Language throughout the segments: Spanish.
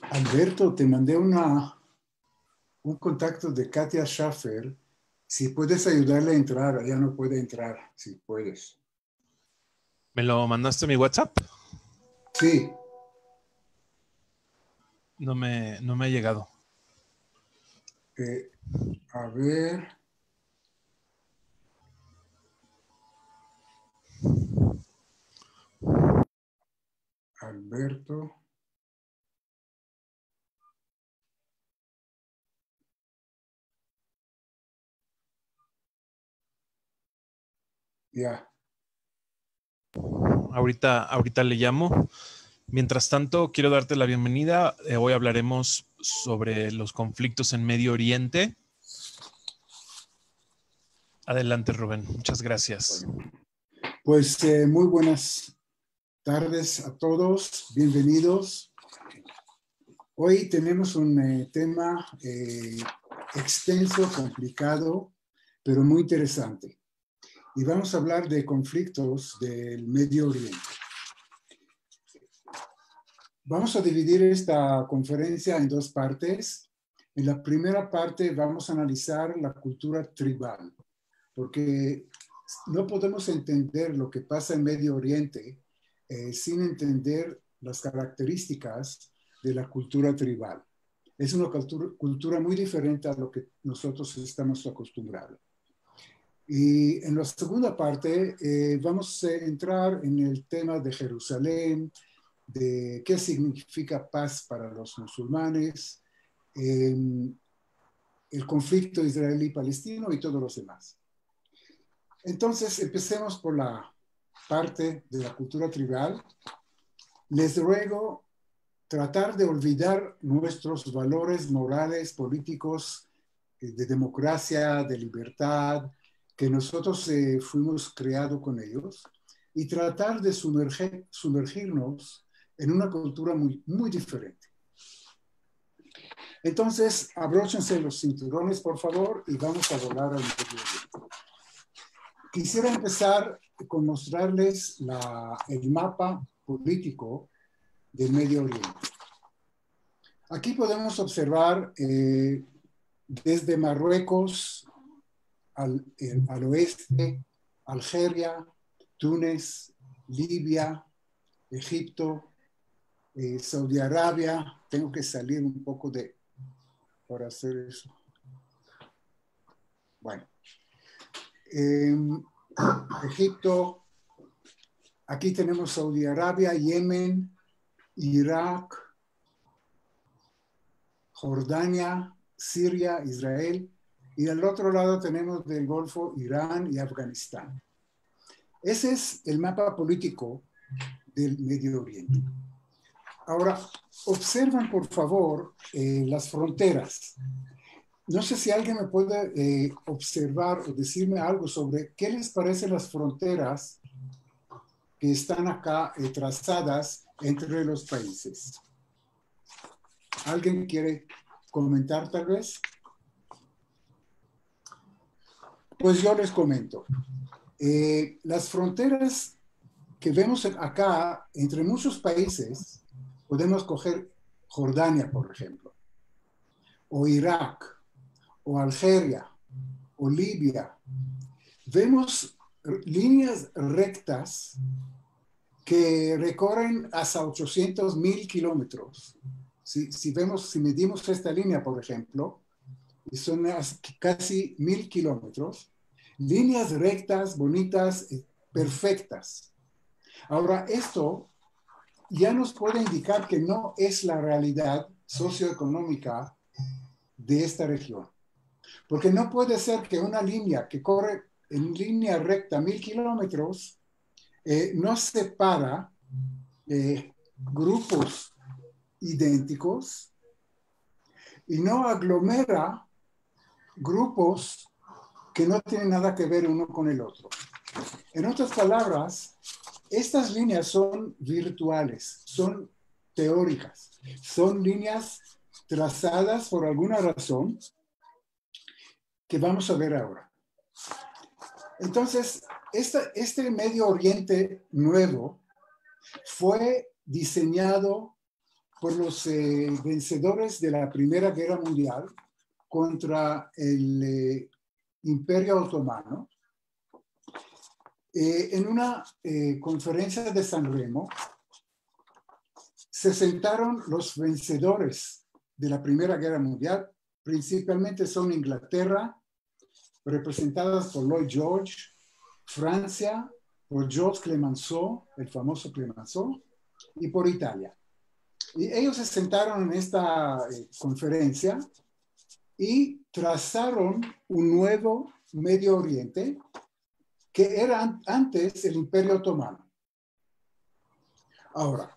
Alberto, te mandé un contacto de Katia Schaffer. Si puedes ayudarle a entrar, ella no puede entrar, si puedes. ¿Me lo mandaste a mi WhatsApp? Sí. No me ha llegado. A ver. Alberto. Ya. Ahorita le llamo. Mientras tanto, quiero darte la bienvenida. Hoy hablaremos sobre los conflictos en Medio Oriente. Adelante, Rubén. Muchas gracias. Bueno, pues muy buenas tardes a todos. Bienvenidos. Hoy tenemos un tema extenso, complicado, pero muy interesante. Y vamos a hablar de conflictos del Medio Oriente. Vamos a dividir esta conferencia en dos partes. En la primera parte vamos a analizar la cultura tribal, porque no podemos entender lo que pasa en Medio Oriente sin entender las características de la cultura tribal. Es una cultura muy diferente a lo que nosotros estamos acostumbrados. Y en la segunda parte vamos a entrar en el tema de Jerusalén, de qué significa paz para los musulmanes, el conflicto israelí-palestino y todos los demás. Entonces, empecemos por la parte de la cultura tribal. Les ruego tratar de olvidar nuestros valores morales, políticos, de democracia, de libertad, que nosotros fuimos creados con ellos, y tratar de sumergirnos en una cultura muy, muy diferente. Entonces, abróchense los cinturones, por favor, y vamos a volar al Medio Oriente. Quisiera empezar con mostrarles el mapa político del Medio Oriente. Aquí podemos observar desde Marruecos al oeste, Algeria, Túnez, Libia, Egipto, Saudi Arabia. Tengo que salir un poco para hacer eso. Bueno, Egipto, aquí tenemos Saudi Arabia, Yemen, Irak, Jordania, Siria, Israel, y al otro lado tenemos del Golfo Irán y Afganistán. Ese es el mapa político del Medio Oriente. Ahora, observen por favor las fronteras. No sé si alguien me puede observar o decirme algo sobre qué les parecen las fronteras que están acá trazadas entre los países. ¿Alguien quiere comentar tal vez? Pues yo les comento. Las fronteras que vemos acá entre muchos países, podemos coger Jordania, por ejemplo, o Irak, o Algeria, o Libia. Vemos líneas rectas que recorren hasta 800,000 kilómetros. Si medimos esta línea, por ejemplo, son casi 1,000 kilómetros, líneas rectas, bonitas, perfectas. Ahora, esto ya nos puede indicar que no es la realidad socioeconómica de esta región. Porque no puede ser que una línea que corre en línea recta 1,000 kilómetros no separa grupos idénticos y no aglomera grupos que no tienen nada que ver uno con el otro. En otras palabras, estas líneas son virtuales, son teóricas, son líneas trazadas por alguna razón que vamos a ver ahora. Entonces, este Medio Oriente nuevo fue diseñado por los vencedores de la Primera Guerra Mundial contra el Imperio Otomano. En una conferencia de San Remo, se sentaron los vencedores de la Primera Guerra Mundial, principalmente son Inglaterra, representadas por Lloyd George, Francia, por Georges Clemenceau, el famoso Clemenceau, y por Italia. Y ellos se sentaron en esta conferencia y trazaron un nuevo Medio Oriente que era antes el Imperio Otomano. Ahora,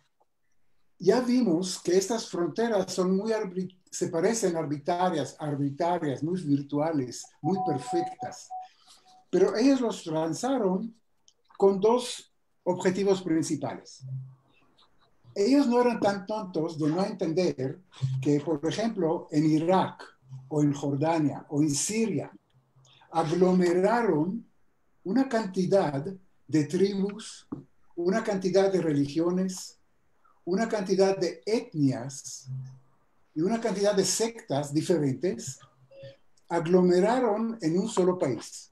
ya vimos que estas fronteras son se parecen arbitrarias, muy virtuales, muy perfectas. Pero ellos los trazaron con dos objetivos principales. Ellos no eran tan tontos de no entender que, por ejemplo, en Irak o en Jordania o en Siria, aglomeraron una cantidad de tribus, una cantidad de religiones, una cantidad de etnias y una cantidad de sectas diferentes, aglomeraron en un solo país.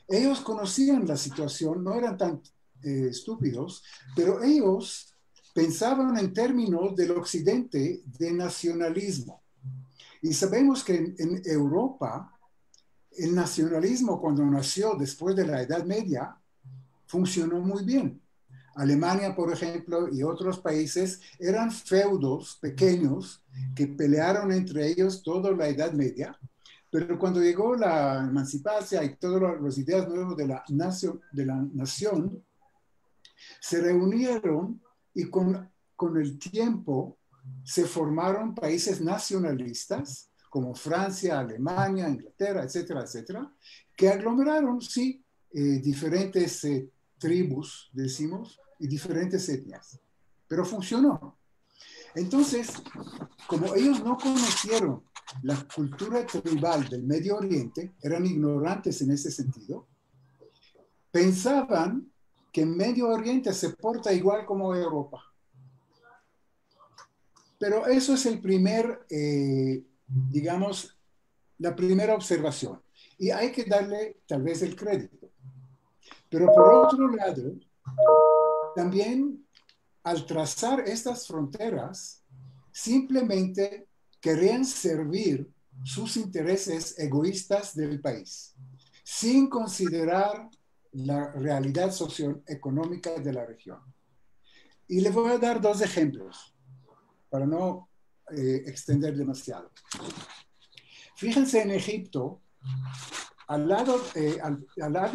Ellos conocían la situación, no eran tan estúpidos, pero ellos pensaban en términos del occidente de nacionalismo. Y sabemos que en Europa, el nacionalismo cuando nació después de la Edad Media funcionó muy bien. Alemania, por ejemplo, y otros países eran feudos pequeños que pelearon entre ellos toda la Edad Media, pero cuando llegó la emancipación y todas las ideas nuevas de la nación, se reunieron y con el tiempo se formaron países nacionalistas como Francia, Alemania, Inglaterra, etcétera, etcétera, que aglomeraron, sí, diferentes tribus, decimos, y diferentes etnias. Pero funcionó. Entonces, como ellos no conocieron la cultura tribal del Medio Oriente, eran ignorantes en ese sentido, pensaban que Medio Oriente se porta igual como Europa. Pero eso es el primer, digamos, la primera observación. Y hay que darle tal vez el crédito. Pero por otro lado, también al trazar estas fronteras, simplemente querían servir sus intereses egoístas del país, sin considerar la realidad socioeconómica de la región. Y le voy a dar dos ejemplos para no extender demasiado. Fíjense en Egipto, al lado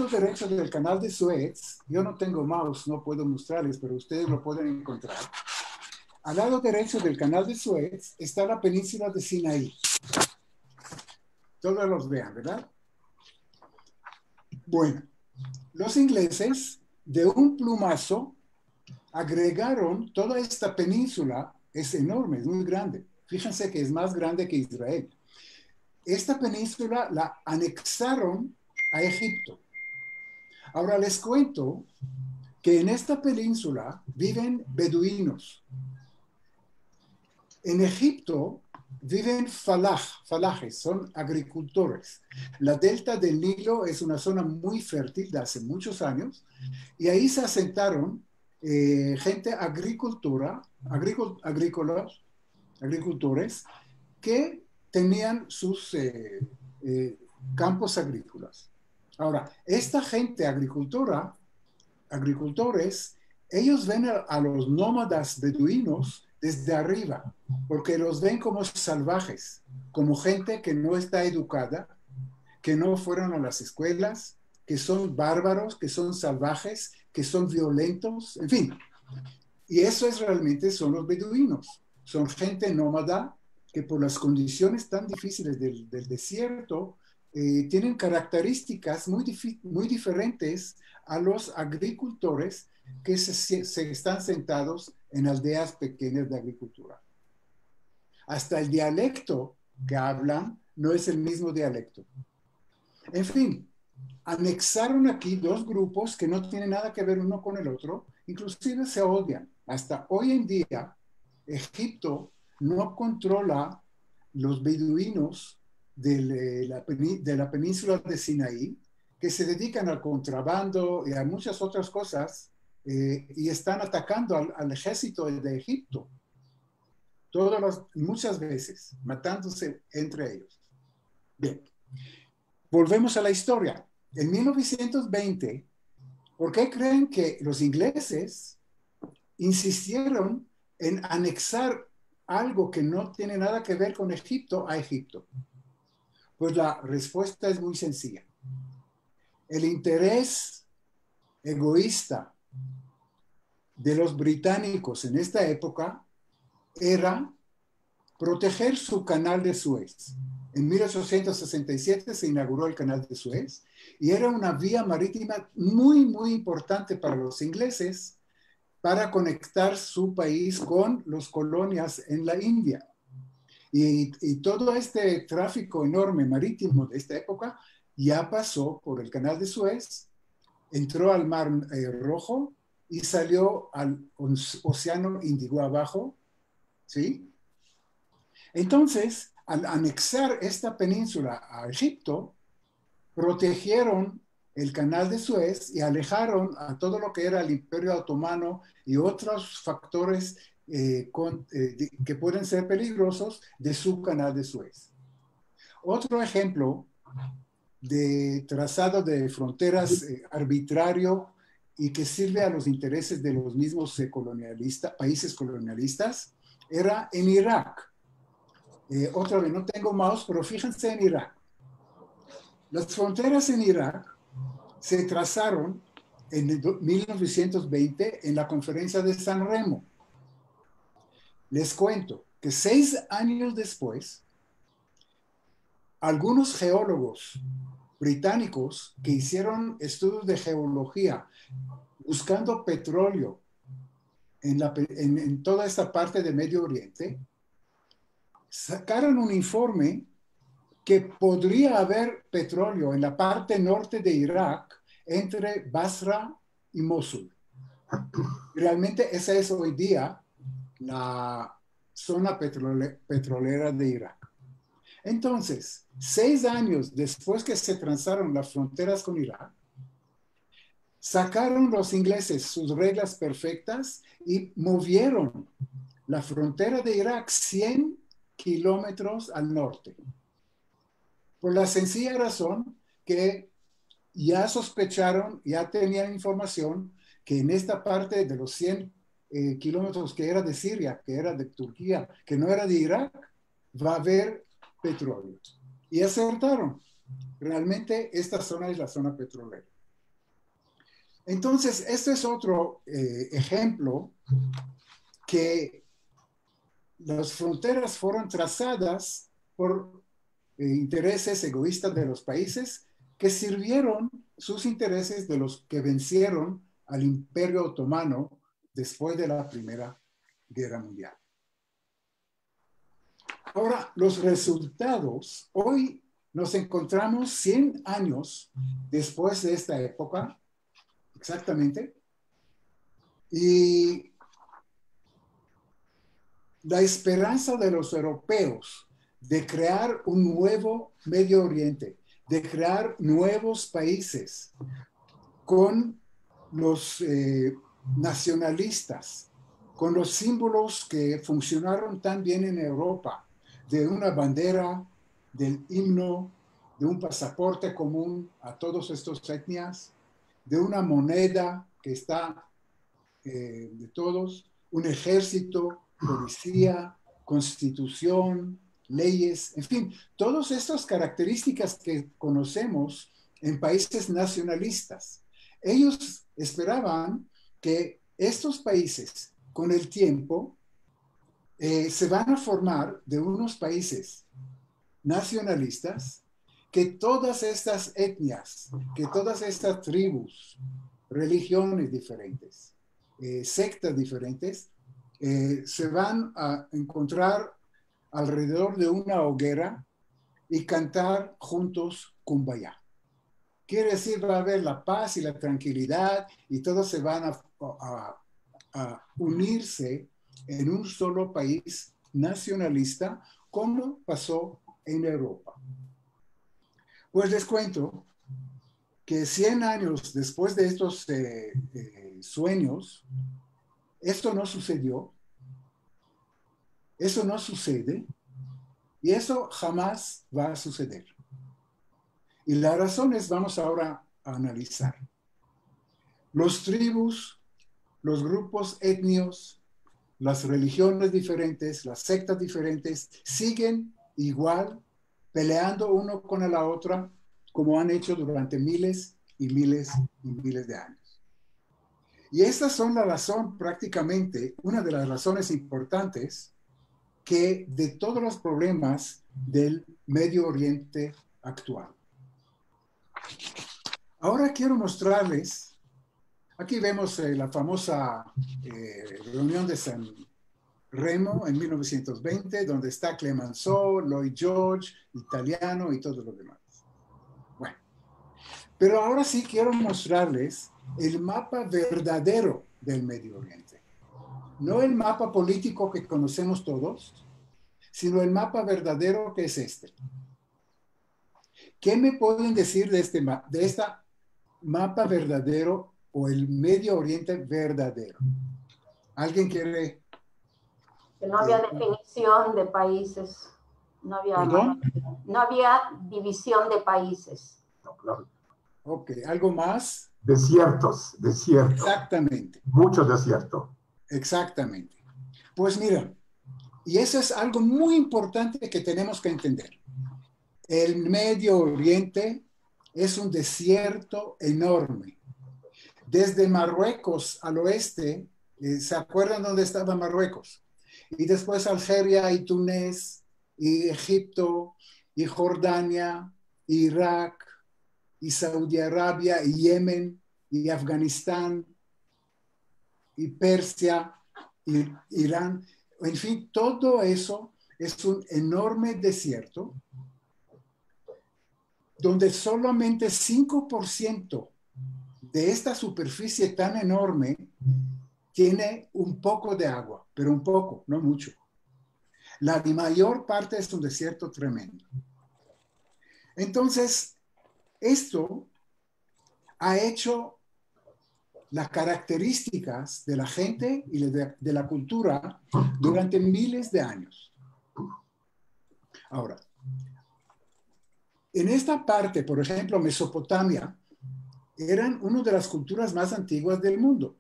derecho del canal de Suez, yo no tengo mouse, no puedo mostrarles, pero ustedes lo pueden encontrar. Al lado derecho del canal de Suez está la península de Sinaí. Todos los vean, ¿verdad? Bueno, los ingleses de un plumazo agregaron toda esta península, es enorme, es muy grande. Fíjense que es más grande que Israel. Esta península la anexaron a Egipto. Ahora les cuento que en esta península viven beduinos. En Egipto viven falajes, son agricultores. La delta del Nilo es una zona muy fértil de hace muchos años y ahí se asentaron gente agricultores que tenían sus campos agrícolas. Ahora, esta gente agricultores, ellos ven a los nómadas beduinos desde arriba, porque los ven como salvajes, como gente que no está educada, que no fueron a las escuelas, que son bárbaros, que son salvajes, que son violentos, en fin. Y eso es realmente son los beduinos. Son gente nómada que por las condiciones tan difíciles del desierto tienen características muy diferentes a los agricultores que se están sentados en aldeas pequeñas de agricultura. Hasta el dialecto que hablan no es el mismo dialecto. En fin, anexaron aquí dos grupos que no tienen nada que ver uno con el otro, inclusive se odian. Hasta hoy en día Egipto no controla los beduinos de la península de Sinaí, que se dedican al contrabando y a muchas otras cosas, y están atacando al ejército de Egipto, muchas veces, matándose entre ellos. Bien, volvemos a la historia. En 1920, ¿por qué creen que los ingleses insistieron en anexar algo que no tiene nada que ver con Egipto a Egipto? Pues la respuesta es muy sencilla. El interés egoísta de los británicos en esta época era proteger su canal de Suez. En 1867 se inauguró el canal de Suez y era una vía marítima muy, muy importante para los ingleses para conectar su país con las colonias en la India. Y todo este tráfico enorme marítimo de esta época ya pasó por el canal de Suez, entró al Mar Rojo y salió al Océano Índico abajo, ¿sí? Entonces, al anexar esta península a Egipto, protegieron el canal de Suez y alejaron a todo lo que era el Imperio Otomano y otros factores que pueden ser peligrosos de su canal de Suez. Otro ejemplo de trazado de fronteras arbitrario y que sirve a los intereses de los mismos países colonialistas era en Irak. Otra vez, no tengo mouse, pero fíjense en Irak. Las fronteras en Irak se trazaron en 1920 en la conferencia de San Remo. Les cuento que 6 años después, algunos geólogos británicos que hicieron estudios de geología buscando petróleo en toda esta parte de Medio Oriente, sacaron un informe que podría haber petróleo en la parte norte de Irak entre Basra y Mosul. Realmente esa es hoy día la zona petrolera de Irak. Entonces, 6 años después que se transaron las fronteras con Irak, sacaron los ingleses sus reglas perfectas y movieron la frontera de Irak 100 kilómetros al norte. Por la sencilla razón que ya sospecharon, ya tenían información que en esta parte de los 100 kilómetros que era de Siria, que era de Turquía, que no era de Irak, va a haber petróleo. Y acertaron. Realmente esta zona es la zona petrolera. Entonces, este es otro ejemplo que las fronteras fueron trazadas por intereses egoístas de los países que sirvieron sus intereses de los que vencieron al Imperio Otomano después de la Primera Guerra Mundial. Ahora, los resultados, hoy nos encontramos 100 años después de esta época, exactamente, y la esperanza de los europeos de crear un nuevo Medio Oriente, de crear nuevos países con los nacionalistas, con los símbolos que funcionaron tan bien en Europa, de una bandera, del himno, de un pasaporte común a todas estas etnias, de una moneda que está de todos, un ejército, policía, constitución, leyes, en fin, todas estas características que conocemos en países nacionalistas. Ellos esperaban que estos países, con el tiempo, se van a formar de unos países nacionalistas, que todas estas etnias, que todas estas tribus, religiones diferentes, sectas diferentes, se van a encontrar alrededor de una hoguera y cantar juntos Kumbaya. Quiere decir, va a haber la paz y la tranquilidad y todos se van a unirse en un solo país nacionalista, como pasó en Europa. Pues les cuento que 100 años después de estos sueños, esto no sucedió, eso no sucede y eso jamás va a suceder. Y las razones vamos ahora a analizar. Los tribus, los grupos étnicos, las religiones diferentes, las sectas diferentes, siguen igual peleando uno con la otra como han hecho durante miles y miles y miles de años. Y estas son la razón prácticamente, una de las razones importantes que de todos los problemas del Medio Oriente actual. Ahora quiero mostrarles, aquí vemos la famosa reunión de San Remo en 1920, donde está Clemenceau, Lloyd George, Italiano y todo lo demás. Bueno, pero ahora sí quiero mostrarles el mapa verdadero del Medio Oriente. No el mapa político que conocemos todos, sino el mapa verdadero que es este. ¿Qué me pueden decir de este mapa verdadero o el Medio Oriente verdadero? ¿Alguien quiere? Que no había definición de países. No había, ¿Perdón? No había división de países. Ok, ¿algo más? Desiertos. Exactamente. Mucho desierto. Exactamente. Pues mira, y eso es algo muy importante que tenemos que entender. El Medio Oriente es un desierto enorme. Desde Marruecos al oeste, ¿se acuerdan dónde estaba Marruecos? Y después Algeria y Túnez, y Egipto, y Jordania, y Irak, y Saudi Arabia, y Yemen, y Afganistán, y Persia, y Irán. En fin, todo eso es un enorme desierto donde solamente 5% de esta superficie tan enorme tiene un poco de agua, pero un poco, no mucho. La mayor parte es un desierto tremendo. Entonces, esto ha hecho las características de la gente y de la cultura durante miles de años. Ahora, en esta parte, por ejemplo, Mesopotamia, eran una de las culturas más antiguas del mundo.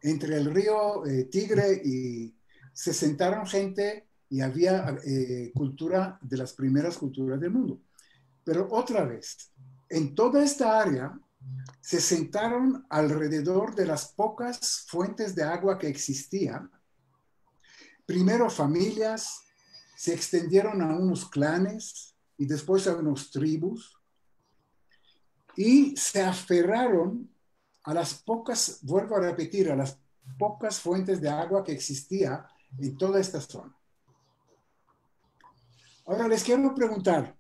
Entre el río Tigre y se sentaron gente y había cultura de las primeras culturas del mundo. Pero otra vez, en toda esta área se sentaron alrededor de las pocas fuentes de agua que existían. Primero familias, se extendieron a unos clanes y después a unos tribus y se aferraron a las pocas, vuelvo a repetir, a las pocas fuentes de agua que existía en toda esta zona. Ahora les quiero preguntar,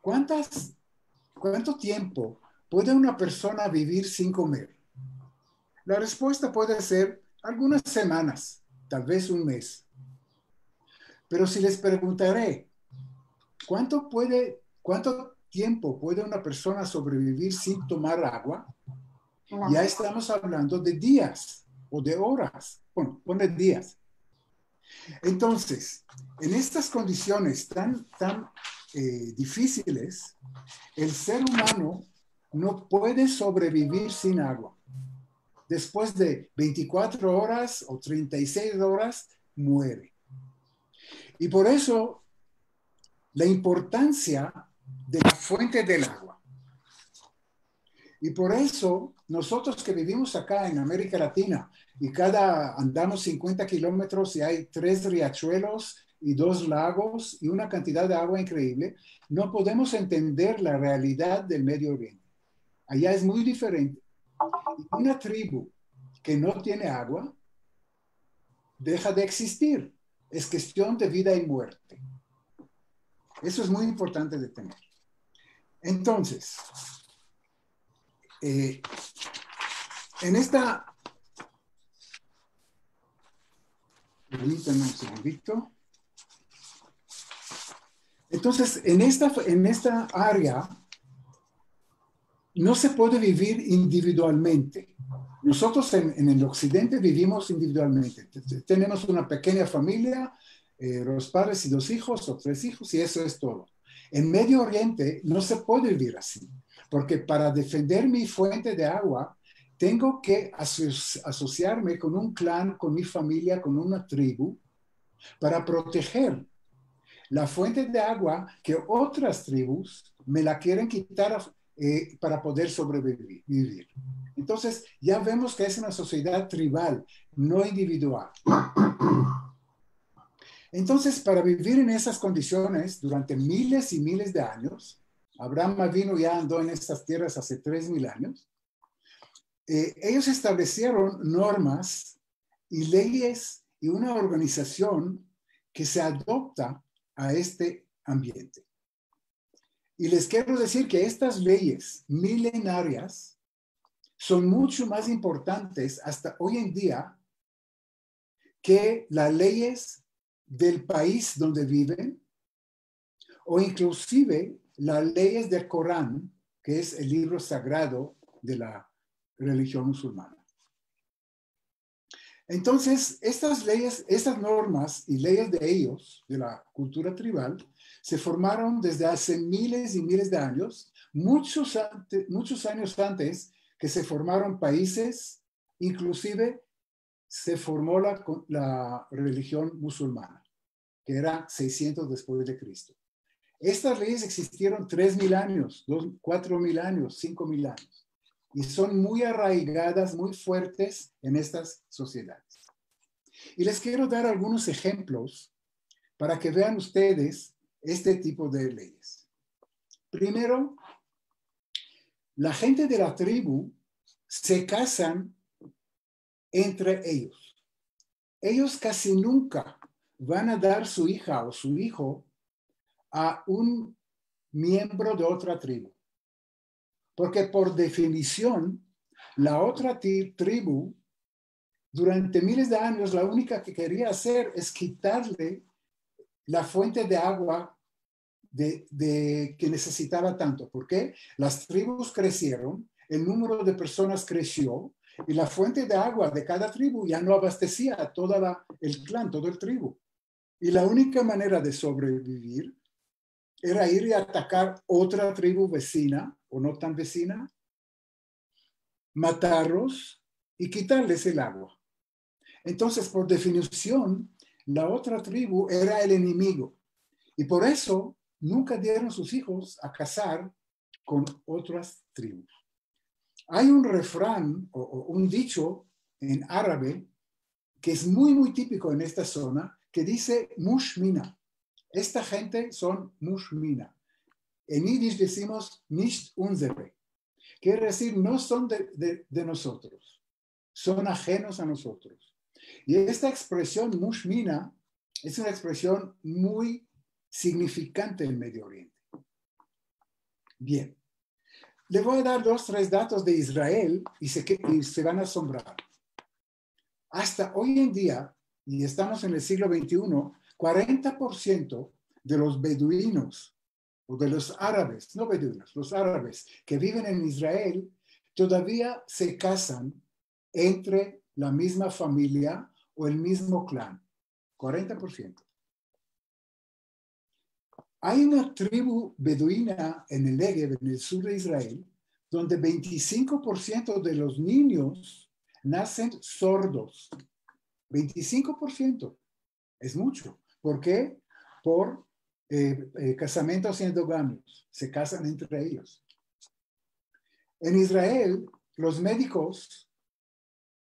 ¿cuánto tiempo puede una persona vivir sin comer? La respuesta puede ser algunas semanas, tal vez un mes. Pero si les preguntaré, ¿cuánto tiempo puede una persona sobrevivir sin tomar agua? Ya estamos hablando de días o de horas. Bueno, pone días. Entonces, en estas condiciones tan difíciles, el ser humano no puede sobrevivir sin agua. Después de 24 horas o 36 horas, muere. Y por eso, la importancia de la fuente del agua. Y por eso, nosotros que vivimos acá en América Latina y andamos 50 kilómetros y hay 3 riachuelos y 2 lagos y una cantidad de agua increíble, no podemos entender la realidad del Medio Oriente. Allá es muy diferente. Una tribu que no tiene agua deja de existir. Es cuestión de vida y muerte. Eso es muy importante de tener. Entonces, en esta Permítanme un segundito. Entonces, en esta área no se puede vivir individualmente. Nosotros en el occidente vivimos individualmente. Tenemos una pequeña familia, los padres y los hijos o 3 hijos y eso es todo. En Medio Oriente no se puede vivir así, porque para defender mi fuente de agua tengo que asociarme con un clan, con mi familia, con una tribu, para proteger la fuente de agua que otras tribus me la quieren quitar para poder sobrevivir. Entonces, ya vemos que es una sociedad tribal, no individual. Entonces, para vivir en esas condiciones durante miles y miles de años, Abraham Avinu ya andó en estas tierras hace 3000 años, ellos establecieron normas y leyes y una organización que se adopta a este ambiente. Y les quiero decir que estas leyes milenarias son mucho más importantes hasta hoy en día que las leyes del país donde viven o inclusive las leyes del Corán, que es el libro sagrado de la religión musulmana. Entonces, estas leyes, estas normas y leyes de ellos, de la cultura tribal, se formaron desde hace miles y miles de años, muchos años antes que se formaron países, inclusive se formó la religión musulmana, que era 600 después de Cristo. Estas leyes existieron 3000 años, 4000 años, 5000 años. Y son muy arraigadas, muy fuertes en estas sociedades. Y les quiero dar algunos ejemplos para que vean ustedes este tipo de leyes. Primero, la gente de la tribu se casan entre ellos. Ellos casi nunca van a dar su hija o su hijo a un miembro de otra tribu. Porque por definición, la otra tribu, durante miles de años, la única que quería hacer es quitarle la fuente de agua que necesitaba tanto. ¿Por qué? Las tribus crecieron, el número de personas creció, y la fuente de agua de cada tribu ya no abastecía a todo el clan, todo el tribu. Y la única manera de sobrevivir era ir y atacar otra tribu vecina o no tan vecina, matarlos y quitarles el agua. Entonces, por definición, la otra tribu era el enemigo. Y por eso nunca dieron sus hijos a casar con otras tribus. Hay un refrán o un dicho en árabe que es muy, muy típico en esta zona, que dice mushmina. Esta gente son mushmina. En yiddish decimos nicht unsere. Quiere decir, no son de nosotros. Son ajenos a nosotros. Y esta expresión mushmina es una expresión muy significante en Medio Oriente. Bien. Le voy a dar 2 o 3 datos de Israel y se van a asombrar. Hasta hoy en día, y estamos en el siglo XXI, 40% de los beduinos o de los árabes, no beduinos, los árabes que viven en Israel, todavía se casan entre la misma familia o el mismo clan. 40%. Hay una tribu beduina en el Negev, en el sur de Israel, donde 25% de los niños nacen sordos. 25%. Es mucho. ¿Por qué? Por casamientos endogamios. Se casan entre ellos. En Israel, los médicos,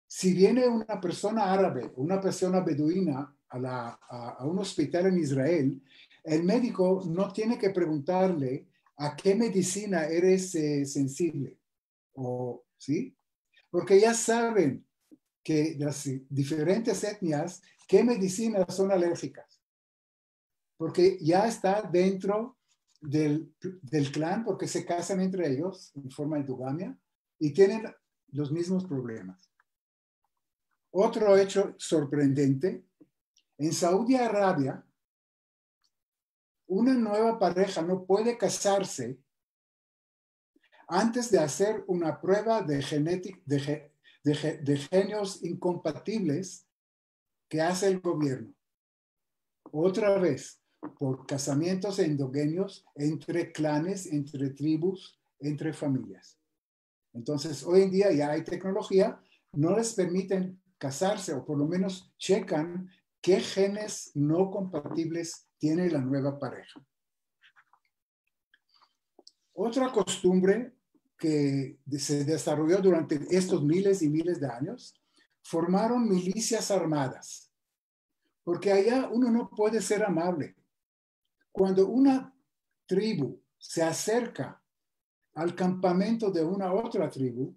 si viene una persona árabe, una persona beduina a un hospital en Israel, el médico no tiene que preguntarle a qué medicina eres sensible. ¿Sí? Porque ya saben que las diferentes etnias, qué medicinas son alérgicas. Porque ya está dentro del clan, porque se casan entre ellos en forma endogamia y tienen los mismos problemas. Otro hecho sorprendente En Saudi Arabia, una nueva pareja no puede casarse antes de hacer una prueba de genios incompatibles que hace el gobierno. Otra vez, por casamientos endogéneos entre clanes, entre tribus, entre familias. Entonces, hoy en día ya hay tecnología, no les permiten casarse o por lo menos checan qué genes no compatibles tiene la nueva pareja. Otra costumbre que se desarrolló durante estos miles y miles de años, formaron milicias armadas, porque allá uno no puede ser amable. Cuando una tribu se acerca al campamento de una otra tribu,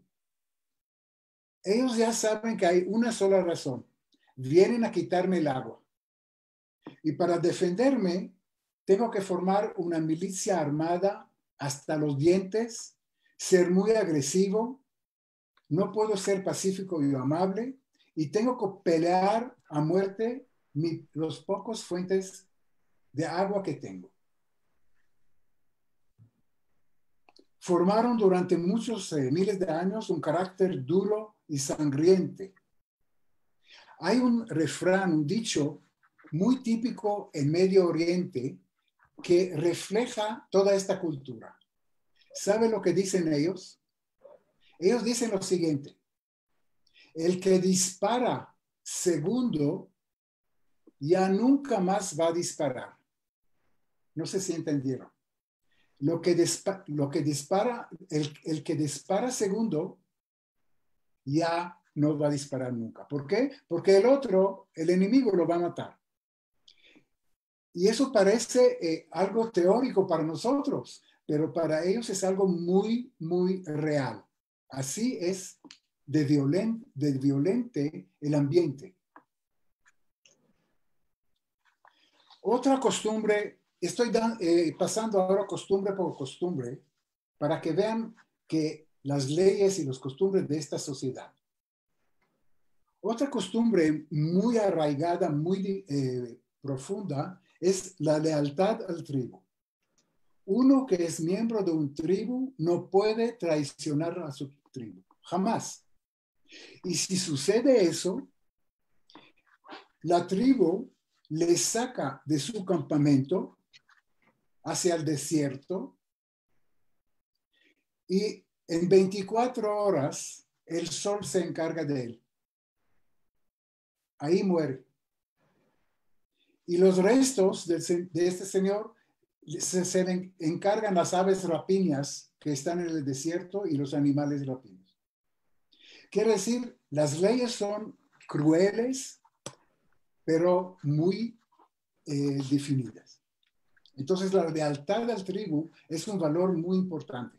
ellos ya saben que hay una sola razón. Vienen a quitarme el agua. Y para defenderme, tengo que formar una milicia armada hasta los dientes, ser muy agresivo, no puedo ser pacífico y amable, y tengo que pelear a muerte los pocos fuentes de agua que tengo. Formaron durante muchos miles de años un carácter duro y sangriente. Hay un refrán, un dicho muy típico en Medio Oriente que refleja toda esta cultura. ¿Sabe lo que dicen ellos? Ellos dicen lo siguiente: el que dispara segundo ya nunca más va a disparar. No sé si entendieron. El que dispara segundo ya no va a disparar nunca. ¿Por qué? Porque el enemigo lo va a matar. Y eso parece algo teórico para nosotros, pero para ellos es algo muy, muy real. Así es de violente el ambiente. Otra costumbre, estoy pasando ahora costumbre por costumbre para que vean que las leyes y las costumbres de esta sociedad. Otra costumbre muy arraigada, muy profunda, es la lealtad al tribu. Uno que es miembro de un tribu no puede traicionar a su tribu, jamás. Y si sucede eso, la tribu le saca de su campamento hacia el desierto y en 24 horas el sol se encarga de él. Ahí muere. Y los restos de este señor se encargan las aves rapiñas que están en el desierto y los animales rapiños. Quiere decir, las leyes son crueles, pero muy definidas. Entonces, la lealtad al tribu es un valor muy importante.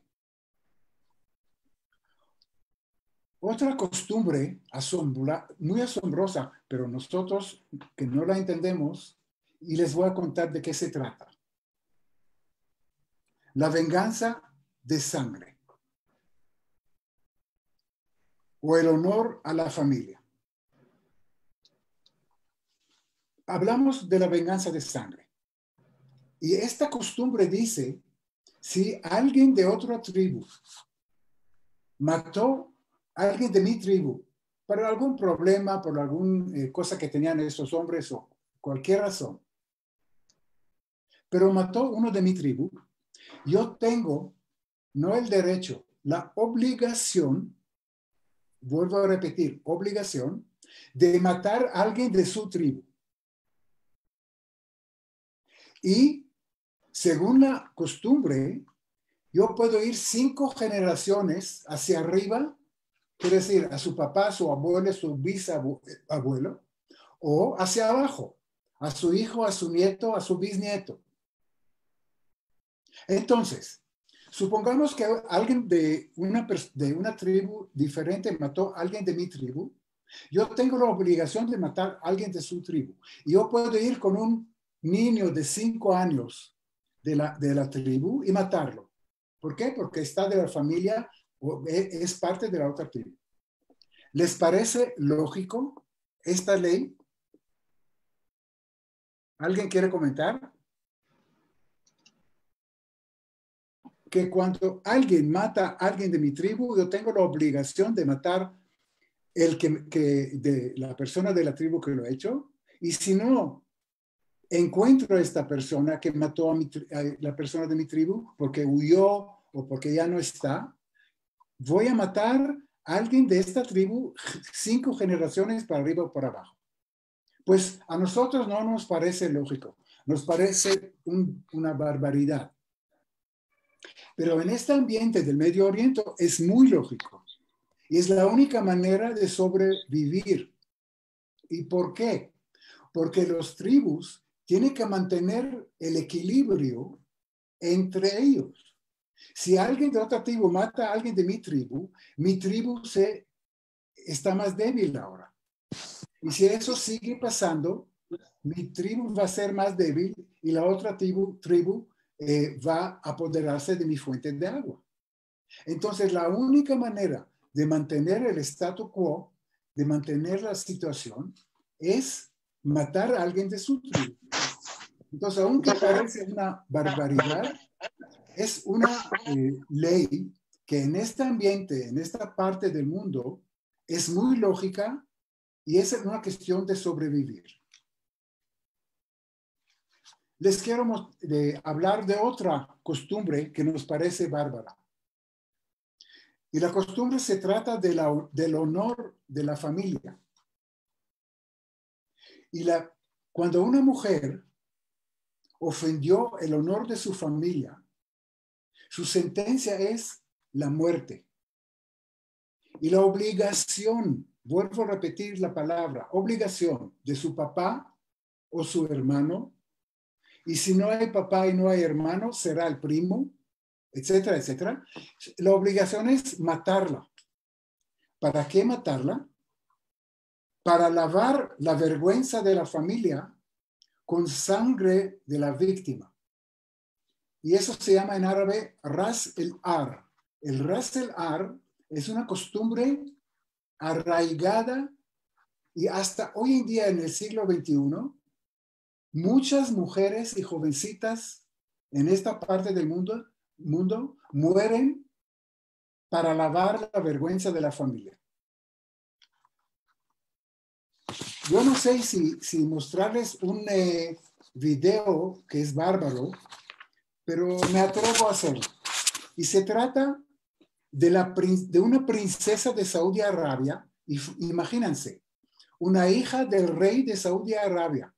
Otra costumbre muy asombrosa, pero nosotros que no la entendemos, y les voy a contar de qué se trata. La venganza de sangre o el honor a la familia. Hablamos de la venganza de sangre. Y esta costumbre dice, si alguien de otra tribu mató a alguien de mi tribu por algún problema, por alguna cosa que tenían esos hombres o cualquier razón, pero mató uno de mi tribu, yo tengo no el derecho, la obligación, vuelvo a repetir, obligación de matar a alguien de su tribu. Y según la costumbre, yo puedo ir 5 generaciones hacia arriba, quiere decir, a su papá, a su abuelo, a su bisabuelo, o hacia abajo, a su hijo, a su nieto, a su bisnieto. Entonces, supongamos que alguien de una tribu diferente mató a alguien de mi tribu. Yo tengo la obligación de matar a alguien de su tribu. Y yo puedo ir con un niño de 5 años de la tribu y matarlo. ¿Por qué? Porque está de la familia o es parte de la otra tribu. ¿Les parece lógico esta ley? ¿Alguien quiere comentar? Que cuando alguien mata a alguien de mi tribu, yo tengo la obligación de matar de la persona de la tribu que lo ha hecho. Y si no encuentro a esta persona que mató a la persona de mi tribu porque huyó o porque ya no está, voy a matar a alguien de esta tribu 5 generaciones para arriba o para abajo. Pues a nosotros no nos parece lógico, nos parece una barbaridad. Pero en este ambiente del Medio Oriente es muy lógico y es la única manera de sobrevivir. ¿Y por qué? Porque los tribus tienen que mantener el equilibrio entre ellos. Si alguien de otra tribu mata a alguien de mi tribu está más débil ahora. Y si eso sigue pasando, mi tribu va a ser más débil y la otra tribu va a apoderarse de mi fuente de agua. Entonces, la única manera de mantener el statu quo, de mantener la situación, es matar a alguien de su tribu. Entonces, aunque parece una barbaridad, es una ley que en este ambiente, en esta parte del mundo, es muy lógica y es una cuestión de sobrevivir. Les quiero hablar de otra costumbre que nos parece bárbara. Y la costumbre se trata del honor de la familia. Y cuando una mujer ofendió el honor de su familia, su sentencia es la muerte. Y la obligación, vuelvo a repetir la palabra, obligación de su papá o su hermano, y si no hay papá y no hay hermano, será el primo, etcétera, etcétera. La obligación es matarla. ¿Para qué matarla? Para lavar la vergüenza de la familia con sangre de la víctima. Y eso se llama en árabe ras el ar. El ras el ar es una costumbre arraigada y hasta hoy en día en el siglo XXI, muchas mujeres y jovencitas en esta parte del mundo mueren para lavar la vergüenza de la familia. Yo no sé si mostrarles un video que es bárbaro, pero me atrevo a hacerlo. Y se trata de una princesa de Saudi Arabia. Y imagínense, una hija del rey de Saudi Arabia.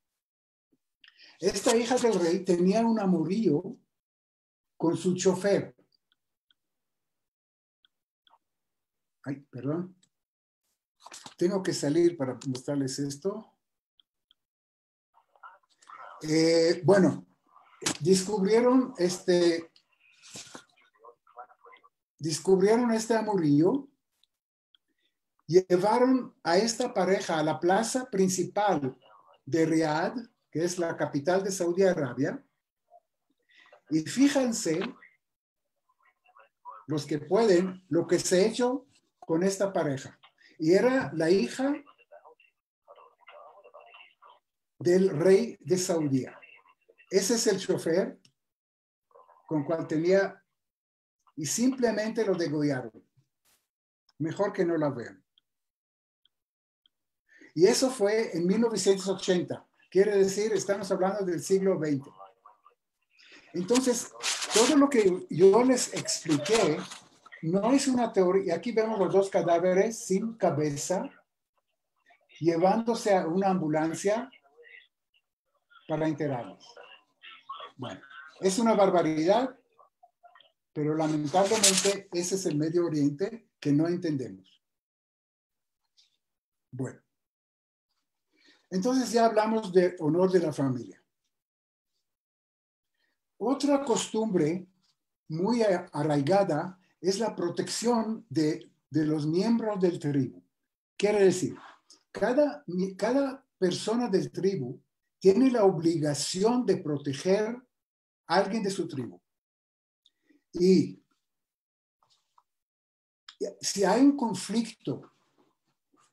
Esta hija del rey tenía un amorío con su chofer. Ay, perdón. Tengo que salir para mostrarles esto. Bueno, descubrieron este amorío, llevaron a esta pareja a la plaza principal de Riad, que es la capital de Saudi Arabia, y fíjense, los que pueden, lo que se ha hecho con esta pareja. Y era la hija del rey de Saudi. Ese es el chofer con cual tenía, y simplemente lo degollaron. Mejor que no la vean. Y eso fue en 1980. Quiere decir, estamos hablando del siglo XX. Entonces, todo lo que yo les expliqué no es una teoría. Aquí vemos los 2 cadáveres sin cabeza, llevándose a una ambulancia para enterrarlos. Bueno, es una barbaridad, pero lamentablemente ese es el Medio Oriente que no entendemos. Bueno, entonces ya hablamos de honor de la familia. Otra costumbre muy arraigada es la protección de los miembros del tribu. Quiere decir, cada persona del tribu tiene la obligación de proteger a alguien de su tribu. Y si hay un conflicto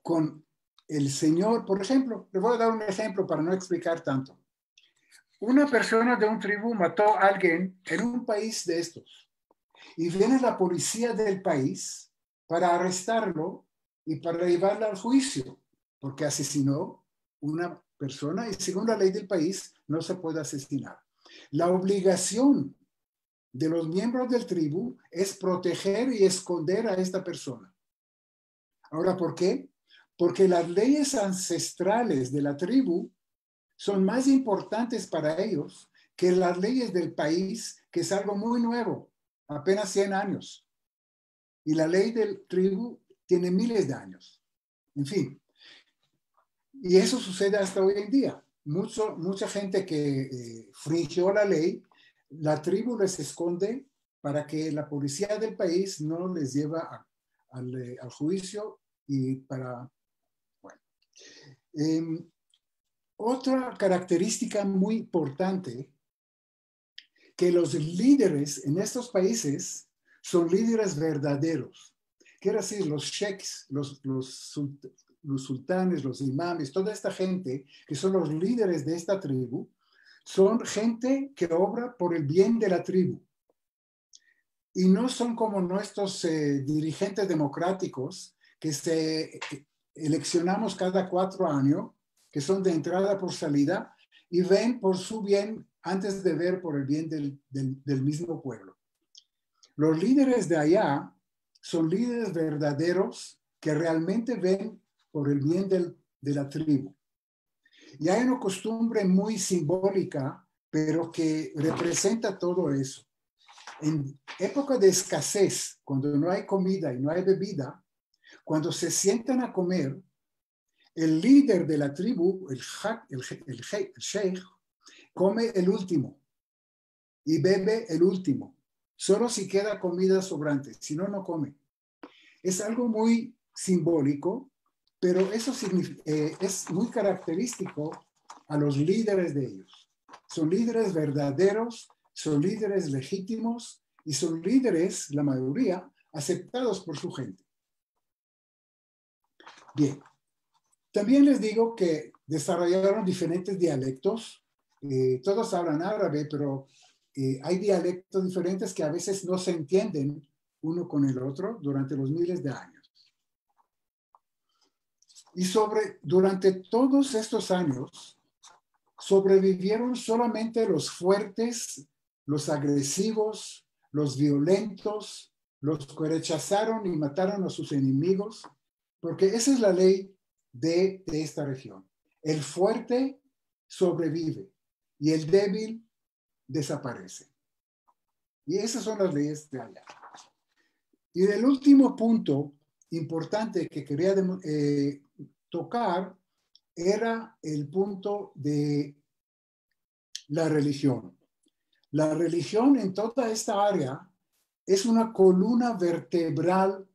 con el señor, por ejemplo, le voy a dar un ejemplo para no explicar tanto. una persona de un tribu mató a alguien en un país de estos. Y viene la policía del país para arrestarlo y para llevarlo al juicio, porque asesinó una persona y según la ley del país no se puede asesinar. La obligación de los miembros del tribu es proteger y esconder a esta persona. Ahora, ¿por qué? Porque las leyes ancestrales de la tribu son más importantes para ellos que las leyes del país, que es algo muy nuevo, apenas 100 años. Y la ley del tribu tiene miles de años. En fin. Y eso sucede hasta hoy en día. Mucha gente que infringió la ley, la tribu les esconde para que la policía del país no les lleve al juicio y para... Bueno. Otra característica muy importante, que los líderes en estos países son líderes verdaderos. Quiero decir, los sheikhs, los sultanes, los imames, toda esta gente que son los líderes de esta tribu, son gente que obra por el bien de la tribu. Y no son como nuestros dirigentes democráticos que eleccionamos cada 4 años, que son de entrada por salida, y ven por su bien antes de ver por el bien del mismo pueblo. Los líderes de allá son líderes verdaderos que realmente ven por el bien de la tribu. Y hay una costumbre muy simbólica, pero que representa todo eso. En época de escasez, cuando no hay comida y no hay bebida, cuando se sientan a comer, el líder de la tribu, el sheikh, come el último y bebe el último. Solo si queda comida sobrante, si no, no come. Es algo muy simbólico, pero eso es muy característico a los líderes de ellos. Son líderes verdaderos, son líderes legítimos y son líderes, la mayoría, aceptados por su gente. Bien. También les digo que desarrollaron diferentes dialectos. Todos hablan árabe, pero hay dialectos diferentes que a veces no se entienden uno con el otro durante los miles de años. Y durante todos estos años, sobrevivieron solamente los fuertes, los agresivos, los violentos, los que rechazaron y mataron a sus enemigos, porque esa es la ley de esta región. El fuerte sobrevive y el débil desaparece. Y esas son las leyes de allá. Y el último punto importante que quería tocar era el punto de la religión. La religión en toda esta área es una columna vertebral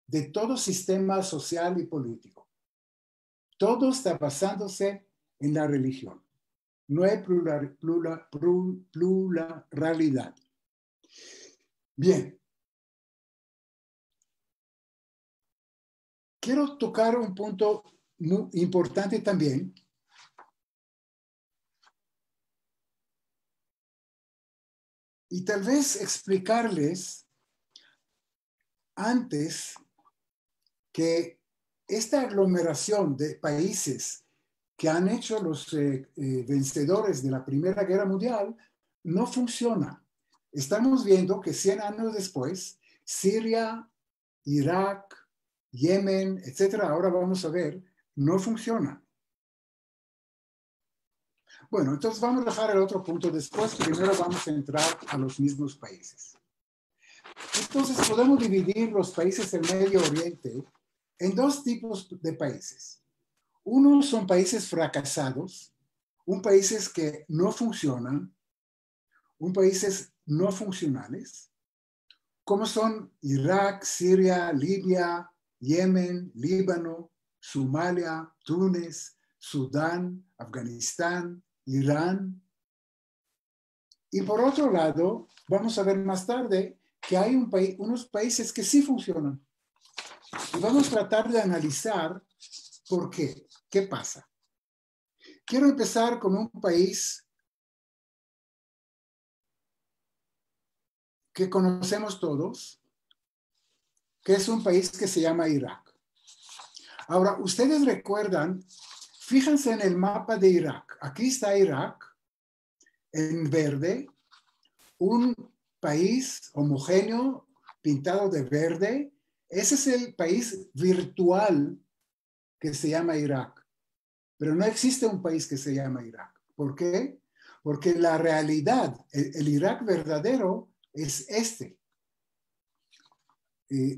de todo sistema social y político. Todo está basándose en la religión. No hay pluralidad. Bien. Quiero tocar un punto muy importante también. Y tal vez explicarles antes que esta aglomeración de países que han hecho los vencedores de la Primera Guerra Mundial no funciona. Estamos viendo que 100 años después, Siria, Irak, Yemen, etcétera, ahora vamos a ver, no funciona. Bueno, entonces vamos a dejar el otro punto después. Primero vamos a entrar a los mismos países. Entonces podemos dividir los países del Medio Oriente en 2 tipos de países. Uno son países fracasados, países que no funcionan, países no funcionales, como son Irak, Siria, Libia, Yemen, Líbano, Somalia, Túnez, Sudán, Afganistán, Irán. Y por otro lado, vamos a ver más tarde que hay unos países que sí funcionan. Y vamos a tratar de analizar por qué. ¿Qué pasa? Quiero empezar con un país que conocemos todos, que es un país que se llama Irak. Ahora, ustedes recuerdan, fíjense en el mapa de Irak. Aquí está Irak, en verde, un país homogéneo pintado de verde. Ese es el país virtual que se llama Irak. Pero no existe un país que se llama Irak. ¿Por qué? Porque la realidad, el Irak verdadero es este.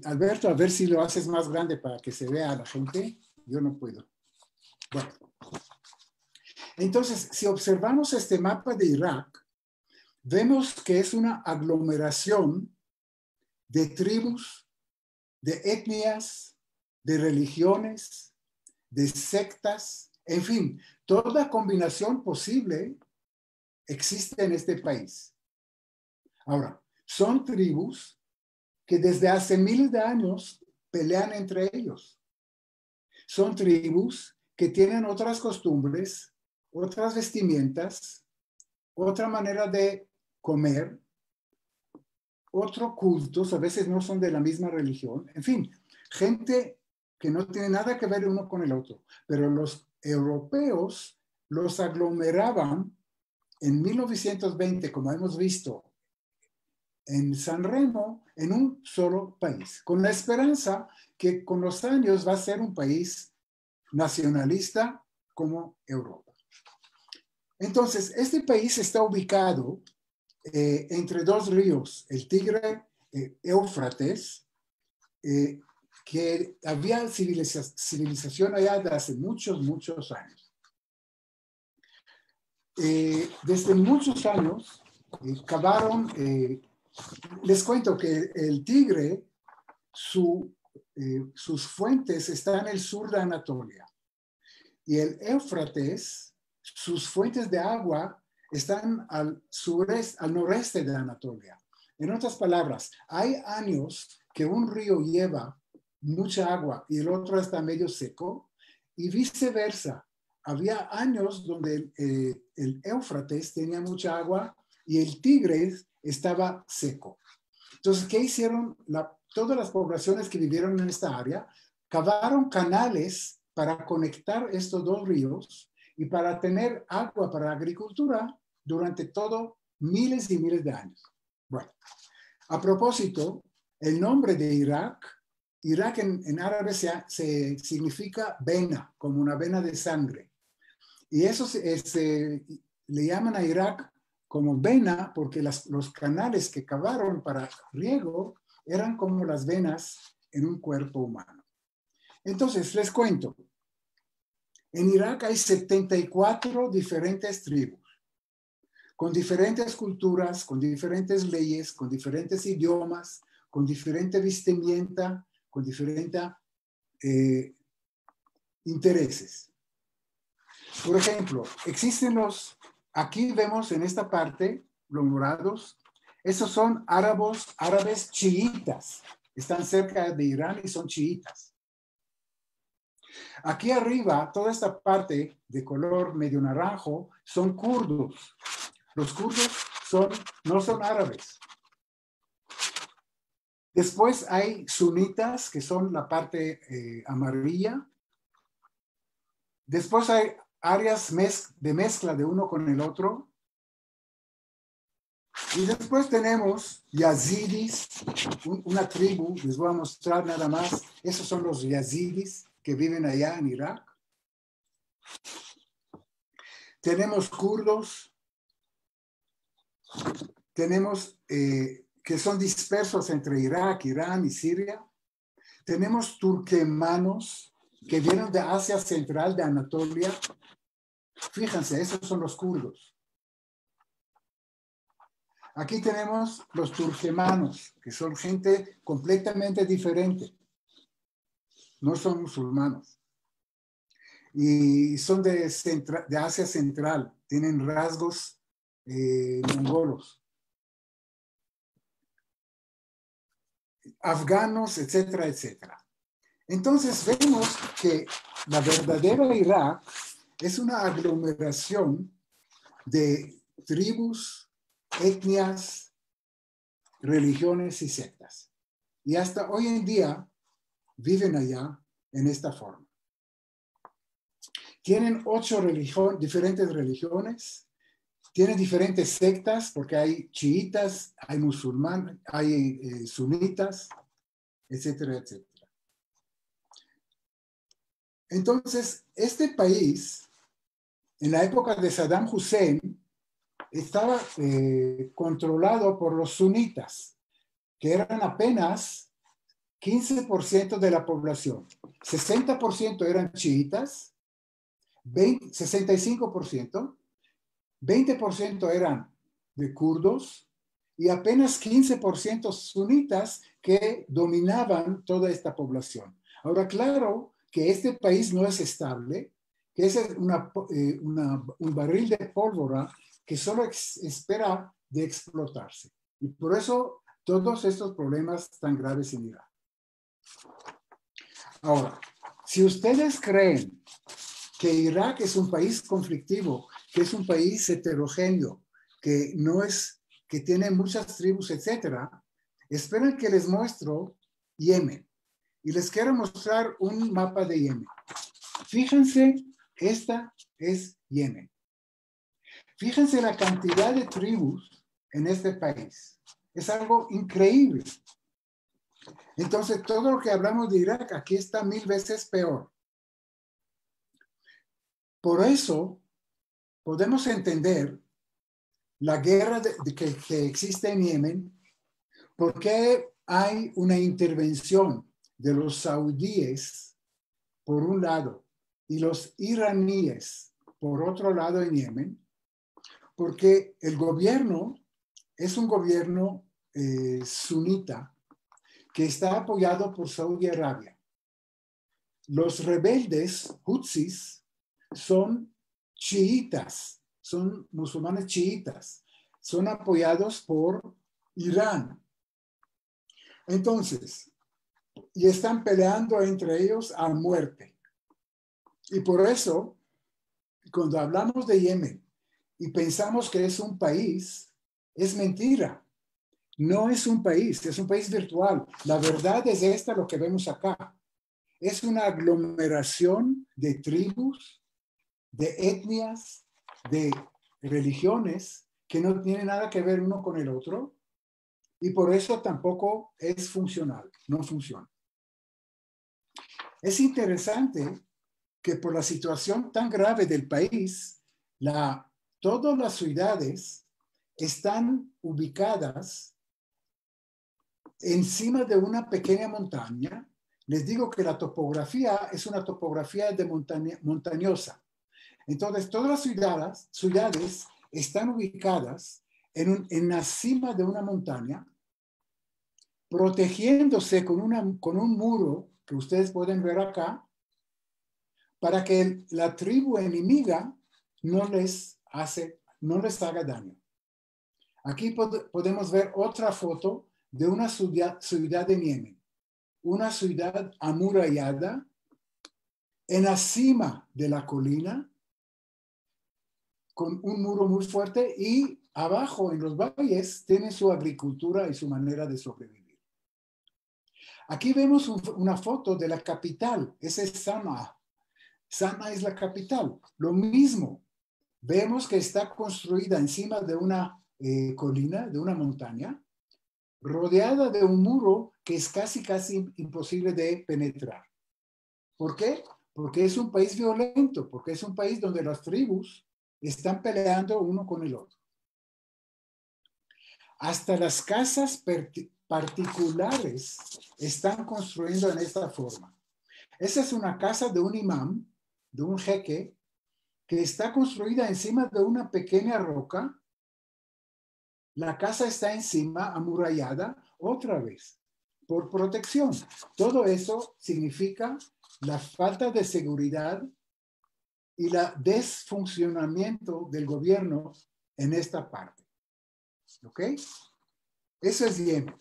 Alberto, a ver si lo haces más grande para que se vea a la gente. Yo no puedo. Bueno. Entonces, si observamos este mapa de Irak, vemos que es una aglomeración de tribus, de etnias, de religiones, de sectas, en fin, toda combinación posible existe en este país. Ahora, son tribus que desde hace miles de años pelean entre ellos. Son tribus que tienen otras costumbres, otras vestimentas, otra manera de comer, otro cultos, a veces no son de la misma religión, en fin, gente que no tiene nada que ver uno con el otro, pero los europeos los aglomeraban en 1920, como hemos visto en San Remo, en un solo país, con la esperanza que con los años va a ser un país nacionalista como Europa. Entonces, este país está ubicado entre dos ríos, el Tigre, Éufrates, que había civilización allá de hace muchos, muchos años. Desde muchos años cavaron, les cuento que el Tigre, sus fuentes están en el sur de Anatolia, y el Éufrates, sus fuentes de agua están al noreste de Anatolia. En otras palabras, hay años que un río lleva mucha agua y el otro está medio seco, y viceversa. Había años donde el Éufrates tenía mucha agua y el Tigris estaba seco. Entonces, ¿qué hicieron todas las poblaciones que vivieron en esta área? Cavaron canales para conectar estos dos ríos y para tener agua para la agricultura durante todo miles y miles de años. Bueno, a propósito, el nombre de Irak en árabe se significa vena, como una vena de sangre. Y eso le llaman a Irak como vena porque los canales que cavaron para riego eran como las venas en un cuerpo humano. Entonces, les cuento. En Irak hay 74 diferentes tribus, con diferentes culturas, con diferentes leyes, con diferentes idiomas, con diferente vestimenta, con diferentes intereses. Por ejemplo, existen aquí vemos en esta parte, los morados, esos son árabes chiitas, están cerca de Irán y son chiitas. Aquí arriba, toda esta parte de color medio naranjo son kurdos. Los kurdos no son árabes. Después hay sunitas, que son la parte amarilla. Después hay áreas de mezcla de uno con el otro. Y después tenemos yazidis, una tribu, les voy a mostrar nada más. Esos son los yazidis que viven allá en Irak. Tenemos kurdos, tenemos que son dispersos entre Irak, Irán y Siria. Tenemos turquemanos que vienen de Asia Central, de Anatolia. Fíjense, esos son los kurdos. Aquí tenemos los turquemanos, que son gente completamente diferente. No son musulmanes. Y son de Asia Central. Tienen rasgos mongolos. Afganos, etcétera, etcétera. Entonces vemos que la verdadera Irak es una aglomeración de tribus, etnias, religiones y sectas. Y hasta hoy en día viven allá en esta forma. Tienen 8 diferentes religiones, tienen diferentes sectas porque hay chiitas, hay musulmanes, hay sunitas, etcétera, etcétera. Entonces, este país, en la época de Saddam Hussein, estaba controlado por los sunitas, que eran apenas 15% de la población. 60% eran chiitas, 65%, 20% eran de kurdos y apenas 15% sunitas que dominaban toda esta población. Ahora, claro que este país no es estable, que es un barril de pólvora que solo espera de explotarse. Y por eso todos estos problemas tan graves en Irak. Ahora, si ustedes creen que Irak es un país conflictivo, que es un país heterogéneo, que no es, que tiene muchas tribus, etcétera, esperen que les muestro Yemen. Y les quiero mostrar un mapa de Yemen. Fíjense, esta es Yemen. Fíjense la cantidad de tribus en este país. Es algo increíble. Entonces, todo lo que hablamos de Irak aquí está 1000 veces peor. Por eso, podemos entender la guerra que existe en Yemen, por qué hay una intervención de los saudíes, por un lado, y los iraníes, por otro lado en Yemen, porque el gobierno es un gobierno sunita que está apoyado por Saudi Arabia. Los rebeldes Hutsis son chiitas, son musulmanes chiitas, son apoyados por Irán. Entonces, y están peleando entre ellos a muerte. Y por eso, cuando hablamos de Yemen y pensamos que es un país, es mentira. No es un país virtual. La verdad es esta, lo que vemos acá. Es una aglomeración de tribus, de etnias, de religiones que no tienen nada que ver uno con el otro y por eso tampoco es funcional, no funciona. Es interesante que por la situación tan grave del país, todas las ciudades están ubicadas encima de una pequeña montaña. Les digo que la topografía es una topografía de montañosa. Entonces, todas las ciudades están ubicadas en la cima de una montaña, protegiéndose con un muro que ustedes pueden ver acá, para que la tribu enemiga no les haga daño. Aquí podemos ver otra foto de una ciudad en Yemen, una ciudad amurallada en la cima de la colina, con un muro muy fuerte y abajo en los valles tiene su agricultura y su manera de sobrevivir. Aquí vemos una foto de la capital, ese es Sanaa. Sanaa es la capital. Lo mismo, vemos que está construida encima de una colina, de una montaña, rodeada de un muro que es casi imposible de penetrar. ¿Por qué? Porque es un país violento, porque es un país donde las tribus están peleando uno con el otro. Hasta las casas particulares están construyendo en esta forma. Esa es una casa de un imán, de un jeque, que está construida encima de una pequeña roca. La casa está encima, amurallada, otra vez, por protección. Todo eso significa la falta de seguridad y el desfuncionamiento del gobierno en esta parte. ¿Ok? Eso es Yemen.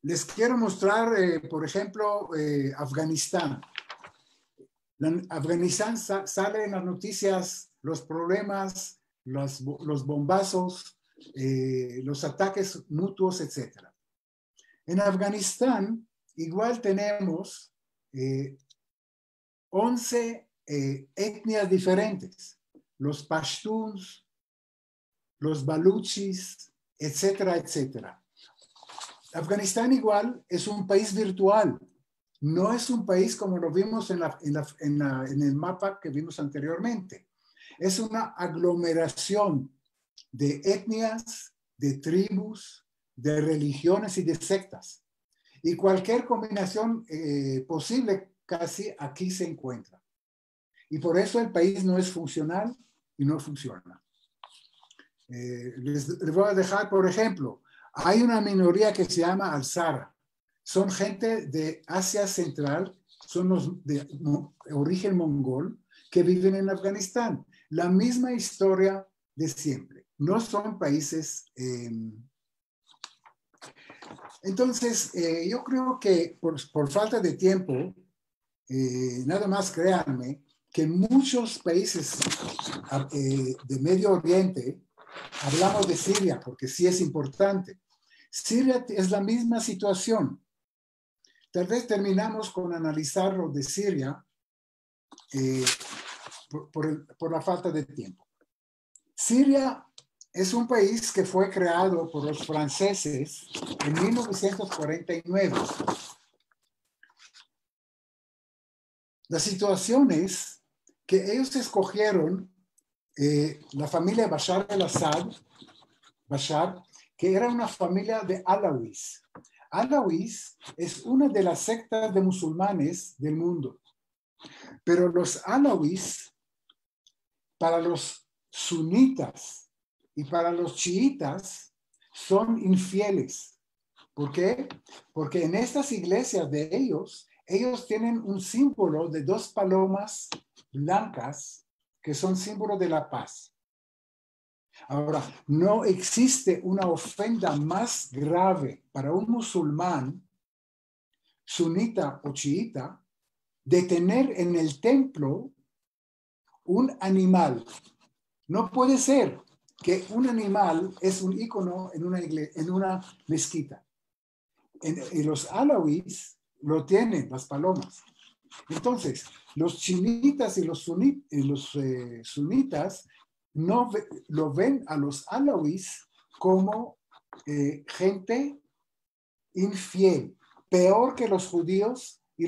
Les quiero mostrar, por ejemplo, Afganistán. Afganistán sale en las noticias los problemas, los bombazos, los ataques mutuos, etc. En Afganistán igual tenemos 11 etnias diferentes, los pashtuns, los baluchis, etcétera, etcétera. Afganistán igual es un país virtual, no es un país como lo vimos en el mapa que vimos anteriormente. Es una aglomeración de etnias, de tribus, de religiones y de sectas. Y cualquier combinación posible casi aquí se encuentra. Y por eso el país no es funcional y no funciona. Les voy a dejar, por ejemplo, hay una minoría que se llama Alzara. Son gente de Asia Central, son los de origen mongol que viven en Afganistán. La misma historia de siempre. No son países... Entonces, yo creo que por falta de tiempo, nada más créanme que en muchos países de Medio Oriente, hablamos de Siria, porque sí es importante. Siria es la misma situación. Tal vez terminamos con analizar lo de Siria por la falta de tiempo. Siria es un país que fue creado por los franceses en 1949. La situación es que ellos escogieron la familia Bashar al-Assad, que era una familia de alawís. Alawís es una de las sectas de musulmanes del mundo. Pero los alawís, para los sunitas y para los chiitas, son infieles. ¿Por qué? Porque en estas iglesias de ellos tienen un símbolo de dos palomas blancas que son símbolo de la paz. Ahora, no existe una ofensa más grave para un musulmán, sunita o chiita, de tener en el templo un animal. No puede ser que un animal es un ícono en una mezquita. En los alawís lo tienen, las palomas. Entonces, los chinitas y los sunitas no lo ven a los alawís como gente infiel, peor que los judíos y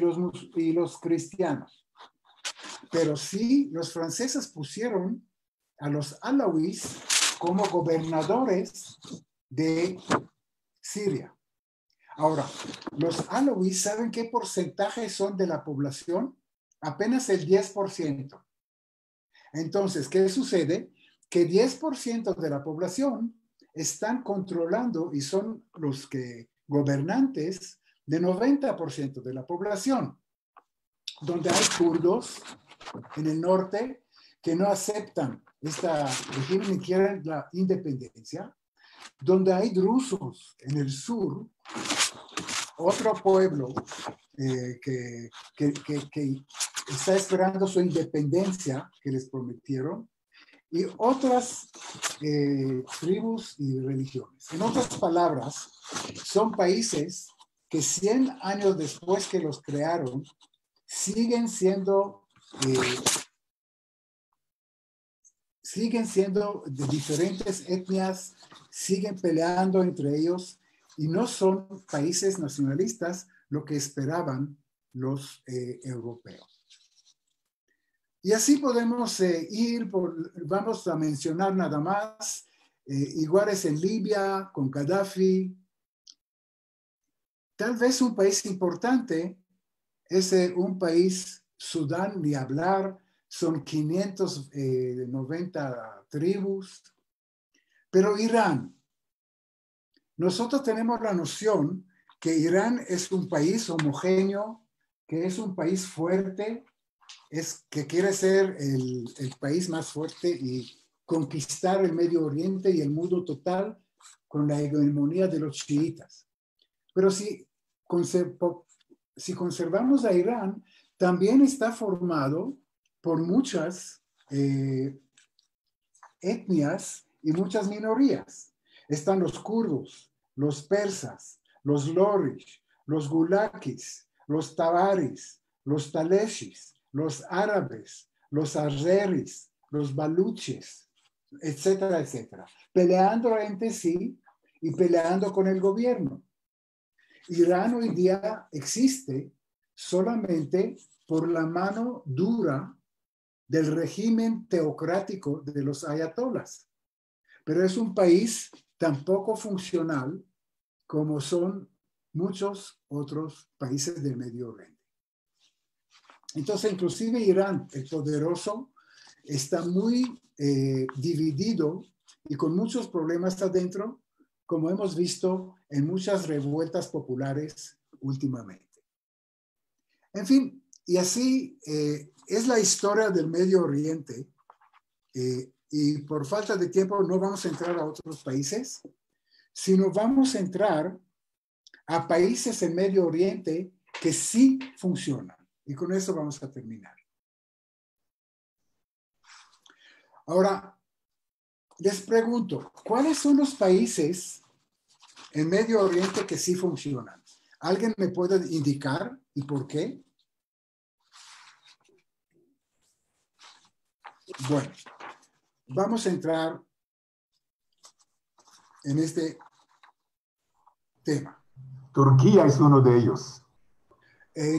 los cristianos. Pero sí, los franceses pusieron a los alawís como gobernadores de Siria. Ahora, los alawís, ¿saben qué porcentaje son de la población? Apenas el 10%. Entonces, ¿qué sucede? Que 10% de la población están controlando y son los gobernantes de 90% de la población, donde hay kurdos en el norte que no aceptan esta régimen y quieren la independencia, donde hay drusos en el sur, otro pueblo que está esperando su independencia que les prometieron, y otras tribus y religiones. En otras palabras, son países que 100 años después que los crearon, siguen siendo de diferentes etnias, siguen peleando entre ellos y no son países nacionalistas lo que esperaban los europeos. Y así podemos vamos a mencionar nada más, iguales en Libia, con Gaddafi. Tal vez un país importante es un país, Sudán, ni hablar, son 590 tribus. Pero Irán, nosotros tenemos la noción que Irán es un país homogéneo, que es un país fuerte, que quiere ser el país más fuerte y conquistar el Medio Oriente y el mundo total con la hegemonía de los chiitas. Pero si conservamos a Irán, también está formado por muchas etnias y muchas minorías. están los kurdos, los persas, los lorish, los gulakis, los tabaris, los taleshis, los árabes, los azeris, los baluches, etcétera, etcétera, peleando entre sí y peleando con el gobierno. Irán hoy día existe solamente por la mano dura del régimen teocrático de los ayatolas, pero es un país tan poco funcional como son muchos otros países del Medio Oriente. Entonces, inclusive Irán, el poderoso, está muy dividido y con muchos problemas adentro, como hemos visto en muchas revueltas populares últimamente. En fin, y así es la historia del Medio Oriente, y por falta de tiempo no vamos a entrar a otros países, sino vamos a entrar a países en Medio Oriente que sí funcionan. Y con eso vamos a terminar. Ahora, les pregunto, ¿cuáles son los países en Medio Oriente que sí funcionan? ¿Alguien me puede indicar y por qué? Bueno, vamos a entrar en este tema. Turquía es uno de ellos.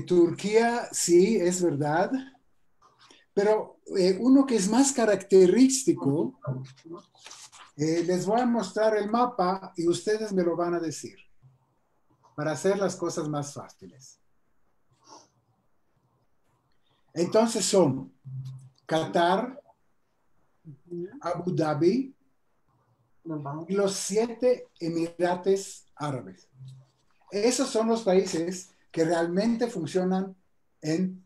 Turquía, sí, es verdad, pero uno que es más característico, les voy a mostrar el mapa y ustedes me lo van a decir, para hacer las cosas más fáciles. Entonces son Qatar, Abu Dhabi y los 7 Emirates Árabes. Esos son los países que realmente funcionan en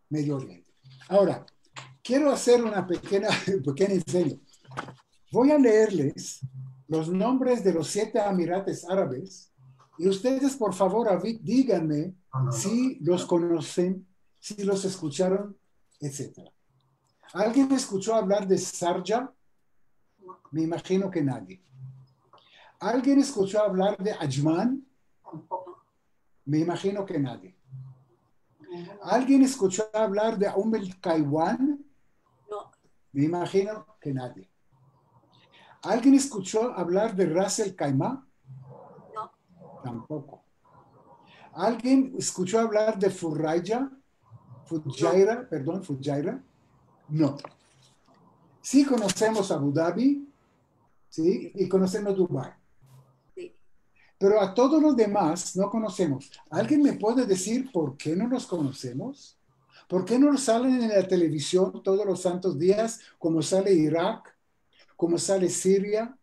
Medio Oriente. Ahora, quiero hacer una pequeña enseño. Voy a leerles los nombres de los 7 Emirates Árabes y ustedes, por favor, díganme si los conocen, si los escucharon, etc. ¿Alguien escuchó hablar de Sharjah? Me imagino que nadie. ¿Alguien escuchó hablar de Ajman? Me imagino que nadie. ¿Alguien escuchó hablar de el Kaiwan? No. Me imagino que nadie. ¿Alguien escuchó hablar de Ras el Khaimah? No. Tampoco. ¿Alguien escuchó hablar de Fujairah? Fujairah? No. Sí conocemos Abu Dhabi, ¿sí? Y conocemos Dubái. Sí. Pero a todos los demás no conocemos. ¿Alguien me puede decir por qué no los conocemos? ¿Por qué no salen en la televisión todos los santos días como sale Irak, como sale Siria,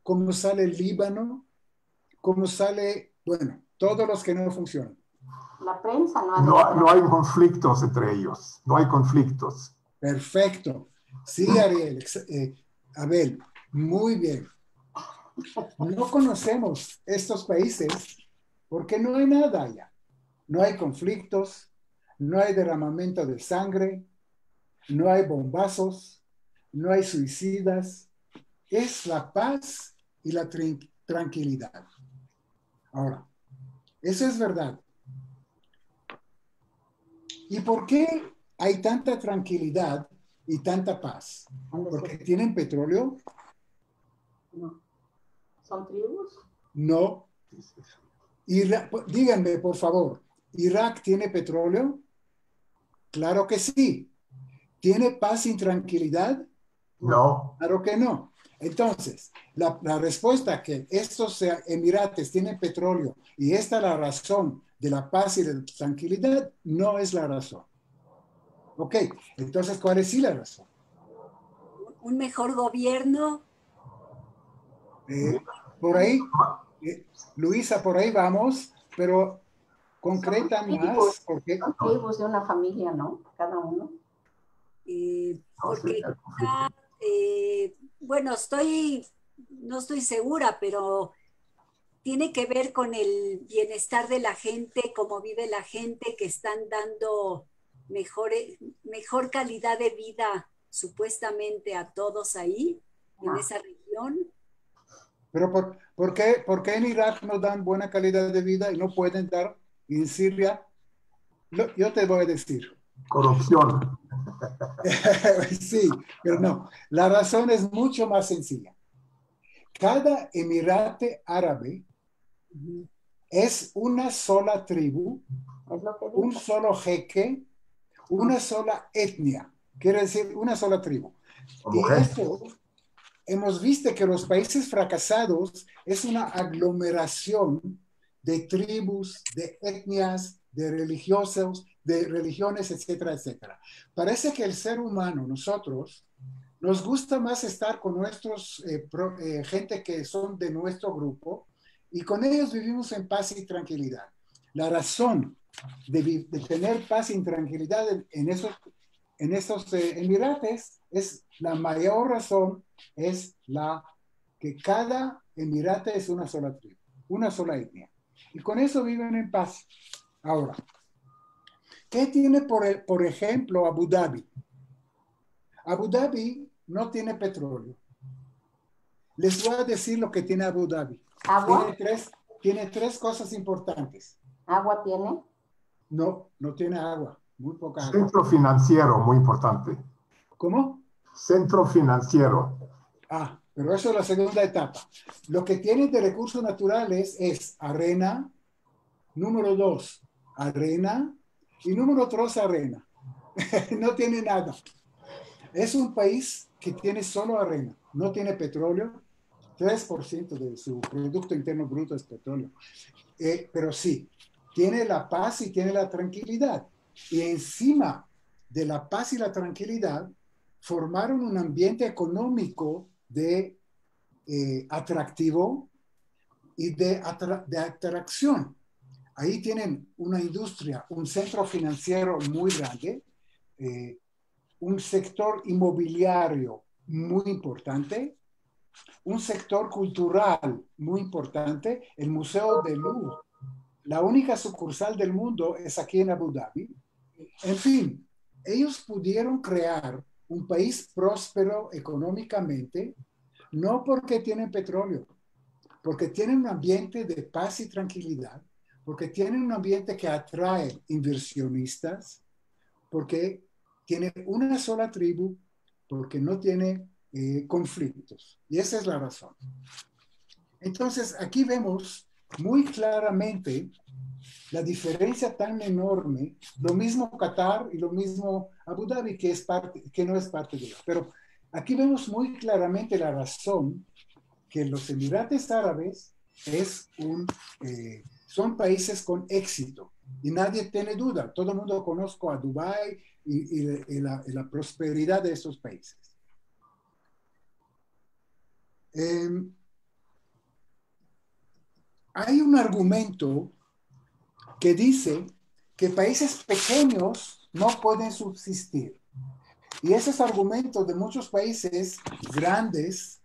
como sale el Líbano, como sale, bueno, todos los que no funcionan? La prensa No hay conflictos entre ellos, no hay conflictos. Perfecto. Sí, Ariel, Abel, muy bien. No conocemos estos países porque no hay nada allá. No hay conflictos, no hay derramamiento de sangre, no hay bombazos, no hay suicidas. Es la paz y la tranquilidad. Ahora, eso es verdad. ¿Y por qué hay tanta tranquilidad y tanta paz? ¿Porque tienen petróleo? No. ¿Son tribus? No. Díganme, por favor, ¿Irak tiene petróleo? Claro que sí. ¿Tiene paz y tranquilidad? No. Claro que no. Entonces, la respuesta que estos emirates tienen petróleo y esta es la razón de la paz y de la tranquilidad, no es la razón. Ok, entonces, ¿cuál es sí la razón? Un mejor gobierno. Por ahí, Luisa, por ahí vamos, pero concreta más. Porque son tribus de una familia, ¿no? Cada uno. Porque bueno, no estoy segura, pero tiene que ver con el bienestar de la gente, cómo vive la gente, que están dando mejor calidad de vida supuestamente a todos ahí, en esa región. Pero por qué en Irak no dan buena calidad de vida y no pueden dar en Siria? Yo te voy a decir. Corrupción. Sí, pero no. La razón es mucho más sencilla. Cada emirate árabe es una sola tribu, Es lo que un dijo. solo jeque, una sola etnia. Quiere decir una sola tribu. Y Mujer. esto hemos visto que los países fracasados es una aglomeración de tribus, de etnias, de religiosos, de religiones, etcétera, etcétera. Parece que el ser humano, nosotros, nos gusta más estar con nuestros gente que son de nuestro grupo y con ellos vivimos en paz y tranquilidad. La razón de tener paz y tranquilidad en esos emirates es la mayor razón es la que cada emirate es una sola tribu, una sola etnia. Y con eso viven en paz. Ahora, ¿qué tiene por ejemplo Abu Dhabi? Abu Dhabi no tiene petróleo. Les voy a decir lo que tiene Abu Dhabi. ¿Agua? Tiene tres cosas importantes. ¿Agua tiene? No, no tiene agua, muy poca agua. Centro financiero, muy importante. ¿Cómo? Centro financiero. Ah, pero eso es la segunda etapa. Lo que tiene de recursos naturales es arena, número 2, arena, y número 3, arena. No tiene nada. Es un país que tiene solo arena, no tiene petróleo. 3% de su Producto Interno Bruto es petróleo. Pero sí, tiene la paz y tiene la tranquilidad. Y encima de la paz y la tranquilidad, formaron un ambiente económico de atractivo y de atracción. Ahí tienen una industria, un centro financiero muy grande, un sector inmobiliario muy importante, un sector cultural muy importante, el Museo del Louvre. La única sucursal del mundo es aquí en Abu Dhabi. En fin, ellos pudieron crear un país próspero económicamente, no porque tienen petróleo, porque tienen un ambiente de paz y tranquilidad, porque tienen un ambiente que atrae inversionistas, porque tiene una sola tribu, porque no tiene conflictos. Y esa es la razón. Entonces, aquí vemos muy claramente la diferencia tan enorme, lo mismo Qatar y lo mismo Abu Dhabi, que no es parte de ello. Pero aquí vemos muy claramente la razón que los Emirates Árabes son países con éxito y nadie tiene duda. Todo el mundo conozco a Dubái y la prosperidad de esos países. Hay un argumento que dice que países pequeños no pueden subsistir. Y ese es argumento de muchos países grandes,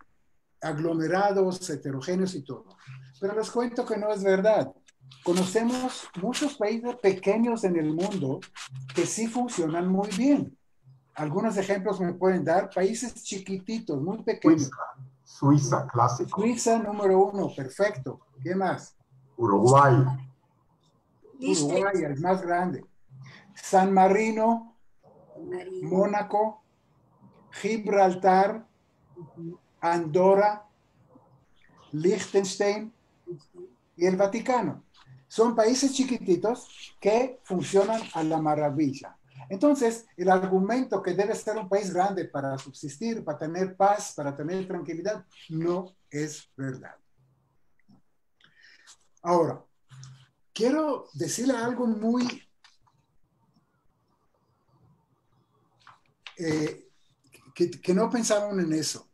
aglomerados, heterogéneos y todo. Pero les cuento que no es verdad. Conocemos muchos países pequeños en el mundo que sí funcionan muy bien. Algunos ejemplos me pueden dar. Países chiquititos, muy pequeños. Suiza, clásico. Suiza, número 1, perfecto. ¿Qué más? Uruguay. Uruguay, el más grande. San Marino, Mónaco, Gibraltar, Andorra, Liechtenstein y el Vaticano. Son países chiquititos que funcionan a la maravilla. Entonces, el argumento que debe ser un país grande para subsistir, para tener paz, para tener tranquilidad, no es verdad. Ahora, quiero decirle algo muy que no pensaron en eso.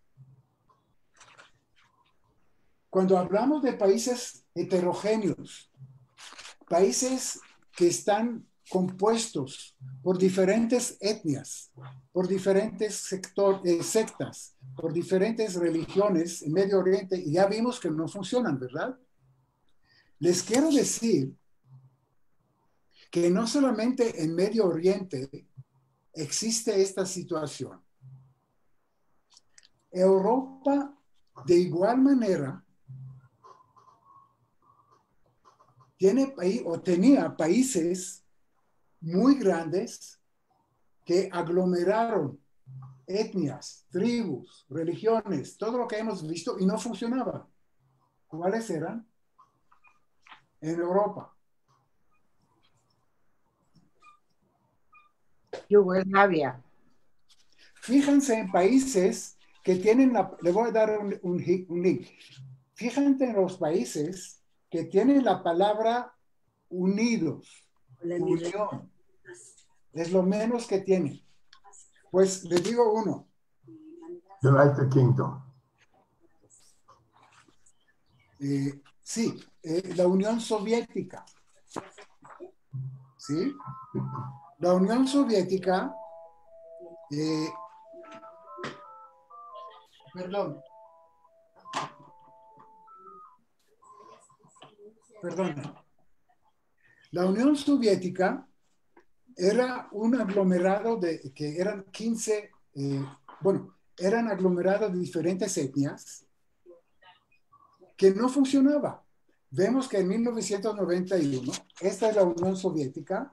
Cuando hablamos de países heterogéneos, países que están compuestos por diferentes etnias, por diferentes sectas, por diferentes religiones en Medio Oriente, y ya vimos que no funcionan, ¿verdad? Les quiero decir que no solamente en Medio Oriente existe esta situación. Europa, de igual manera, tenía países muy grandes que aglomeraron etnias, tribus, religiones, todo lo que hemos visto y no funcionaba. ¿Cuáles eran? En Europa. Yugoslavia. Fíjense en países que tienen le voy a dar un link. Fíjense en los países que tienen la palabra unidos, unión. Es lo menos que tienen. Pues les digo uno. United Kingdom. Sí, la Unión Soviética. ¿Sí? La Unión Soviética, perdón. La Unión Soviética era un aglomerado que eran 15, eran aglomerados de diferentes etnias que no funcionaba. Vemos que en 1991, esta es la Unión Soviética,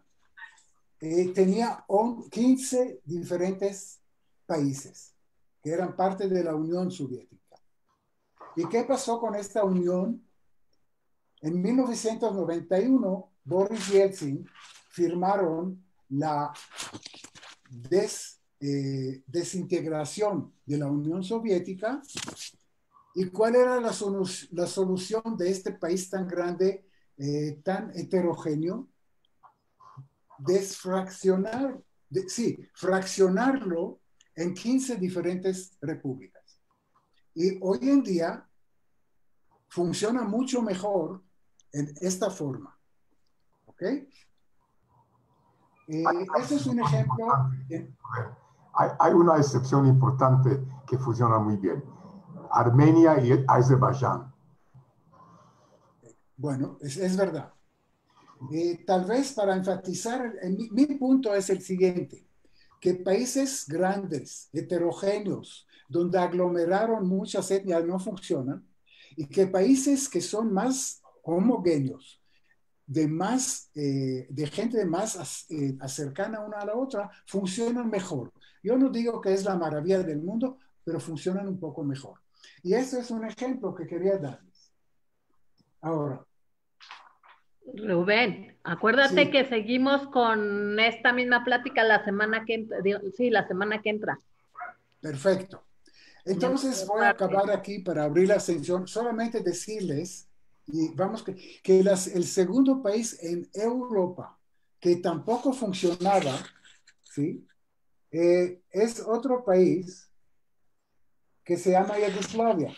tenía 15 diferentes países que eran parte de la Unión Soviética. ¿Y qué pasó con esta unión? En 1991, Boris Yeltsin firmaron la desintegración de la Unión Soviética. ¿Y cuál era la solución de este país tan grande, tan heterogéneo? Fraccionarlo en 15 diferentes repúblicas. Y hoy en día funciona mucho mejor en esta forma. ¿Ok? Este es un ejemplo. Hay una excepción importante que funciona muy bien. Armenia y Azerbaiyán. Bueno, es verdad. Tal vez para enfatizar, mi punto es el siguiente, que países grandes, heterogéneos, donde aglomeraron muchas etnias no funcionan, y que países que son más homogéneos, de gente más cercana una a la otra, funcionan mejor. Yo no digo que es la maravilla del mundo, pero funcionan un poco mejor. Y eso es un ejemplo que quería darles. Ahora. Rubén, acuérdate Sí. que seguimos con esta misma plática la semana que entra. Sí, la semana que entra. Perfecto. Entonces voy a acabar aquí para abrir la sesión. Solamente decirles, y vamos que el segundo país en Europa que tampoco funcionaba, ¿sí? Es otro país que se llama Yugoslavia.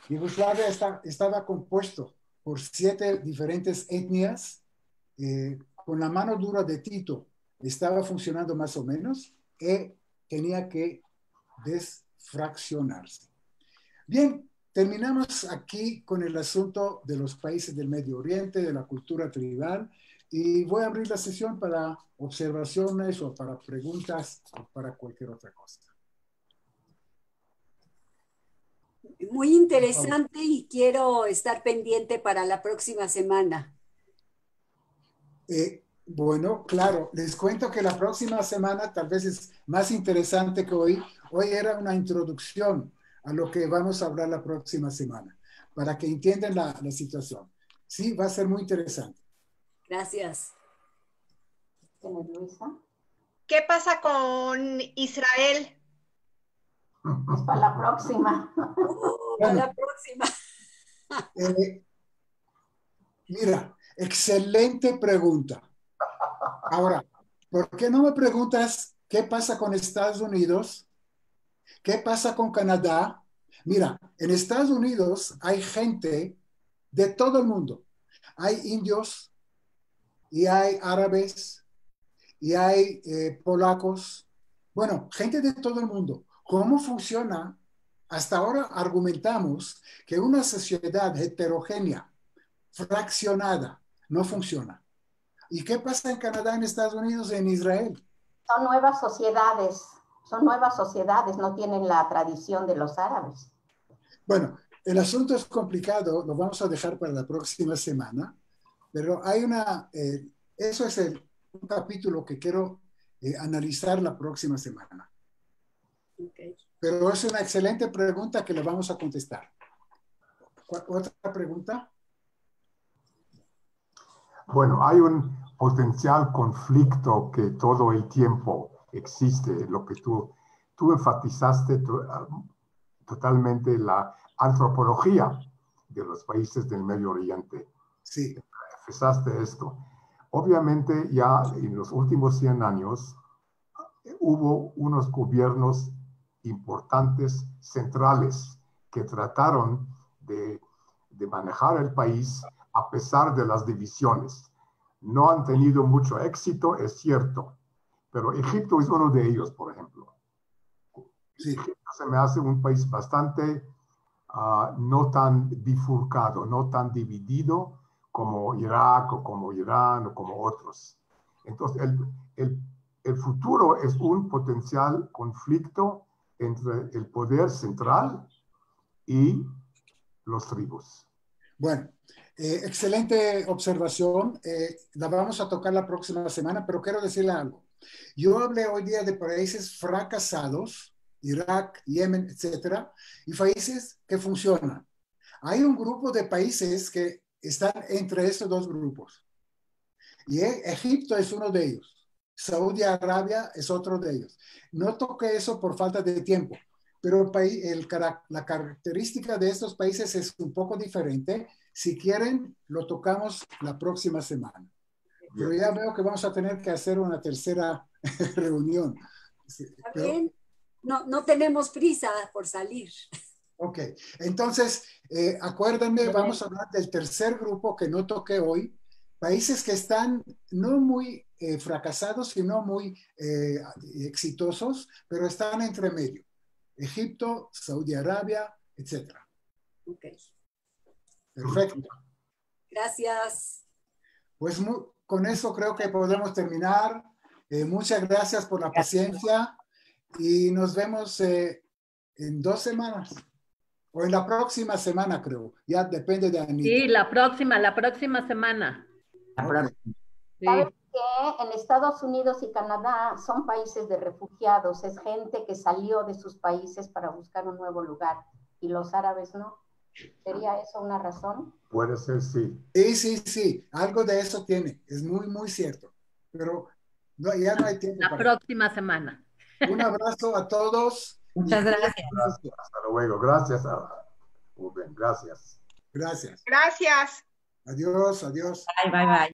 Yugoslavia estaba compuesto por 7 diferentes etnias. Con la mano dura de Tito estaba funcionando más o menos y tenía que desfraccionarse. Bien, terminamos aquí con el asunto de los países del Medio Oriente, de la cultura tribal, y voy a abrir la sesión para observaciones o para preguntas o para cualquier otra cosa. Muy interesante y quiero estar pendiente para la próxima semana. Bueno, claro, les cuento que la próxima semana tal vez es más interesante que hoy. Hoy era una introducción a lo que vamos a hablar la próxima semana, para que entiendan la situación. Sí, va a ser muy interesante. Gracias. ¿Qué pasa con Israel? Es para la próxima. Para la próxima. Mira, excelente pregunta. Ahora, ¿por qué no me preguntas qué pasa con Estados Unidos? ¿Qué pasa con Canadá? Mira, en Estados Unidos hay gente de todo el mundo. Hay indios y hay árabes y hay polacos. Bueno, gente de todo el mundo. ¿Cómo funciona? Hasta ahora argumentamos que una sociedad heterogénea, fraccionada, no funciona. ¿Y qué pasa en Canadá, en Estados Unidos, en Israel? Son nuevas sociedades, no tienen la tradición de los árabes. Bueno, el asunto es complicado, lo vamos a dejar para la próxima semana, Pero hay eso es un capítulo que quiero analizar la próxima semana. Okay. Pero es una excelente pregunta que le vamos a contestar. ¿Otra pregunta? Bueno, hay un potencial conflicto que todo el tiempo existe, lo que tú enfatizaste totalmente la antropología de los países del Medio Oriente. Sí. Empezaste esto. Obviamente ya en los últimos 100 años hubo unos gobiernos importantes centrales que trataron de manejar el país a pesar de las divisiones. No han tenido mucho éxito, es cierto, pero Egipto es uno de ellos, por ejemplo. Sí. Egipto se me hace un país bastante no tan bifurcado, no tan dividido como Irak o como Irán o como otros. Entonces, el futuro es un potencial conflicto entre el poder central y los tribus. Bueno, excelente observación. La vamos a tocar la próxima semana, pero quiero decirle algo. Yo hablé hoy día de países fracasados, Irak, Yemen, etcétera, y países que funcionan. Hay un grupo de países que están entre estos dos grupos. Y Egipto es uno de ellos. Saudi Arabia es otro de ellos. No toqué eso por falta de tiempo, pero la característica de estos países es un poco diferente. Si quieren, lo tocamos la próxima semana. Pero ya veo que vamos a tener que hacer una tercera reunión. Está bien. No tenemos prisa por salir. Ok, entonces, acuérdenme, vamos a hablar del tercer grupo que no toqué hoy. Países que están no muy fracasados, sino muy exitosos, pero están entre medio. Egipto, Saudi Arabia, etc. Ok. Perfecto. Gracias. Pues con eso creo que podemos terminar. Muchas gracias por la paciencia y nos vemos en 2 semanas. O en la próxima semana, creo. Ya depende de Anita. Sí, la próxima semana. Okay. Sí. ¿Sabes que en Estados Unidos y Canadá son países de refugiados? Es gente que salió de sus países para buscar un nuevo lugar y los árabes no. ¿Sería eso una razón? Puede ser, sí. Sí. Algo de eso tiene. Es muy, muy cierto. Pero ya no hay tiempo. La próxima semana. Un abrazo a todos. Muchas gracias. Hasta luego. Gracias, Rubén. Gracias. Gracias. Gracias. Adiós. Bye.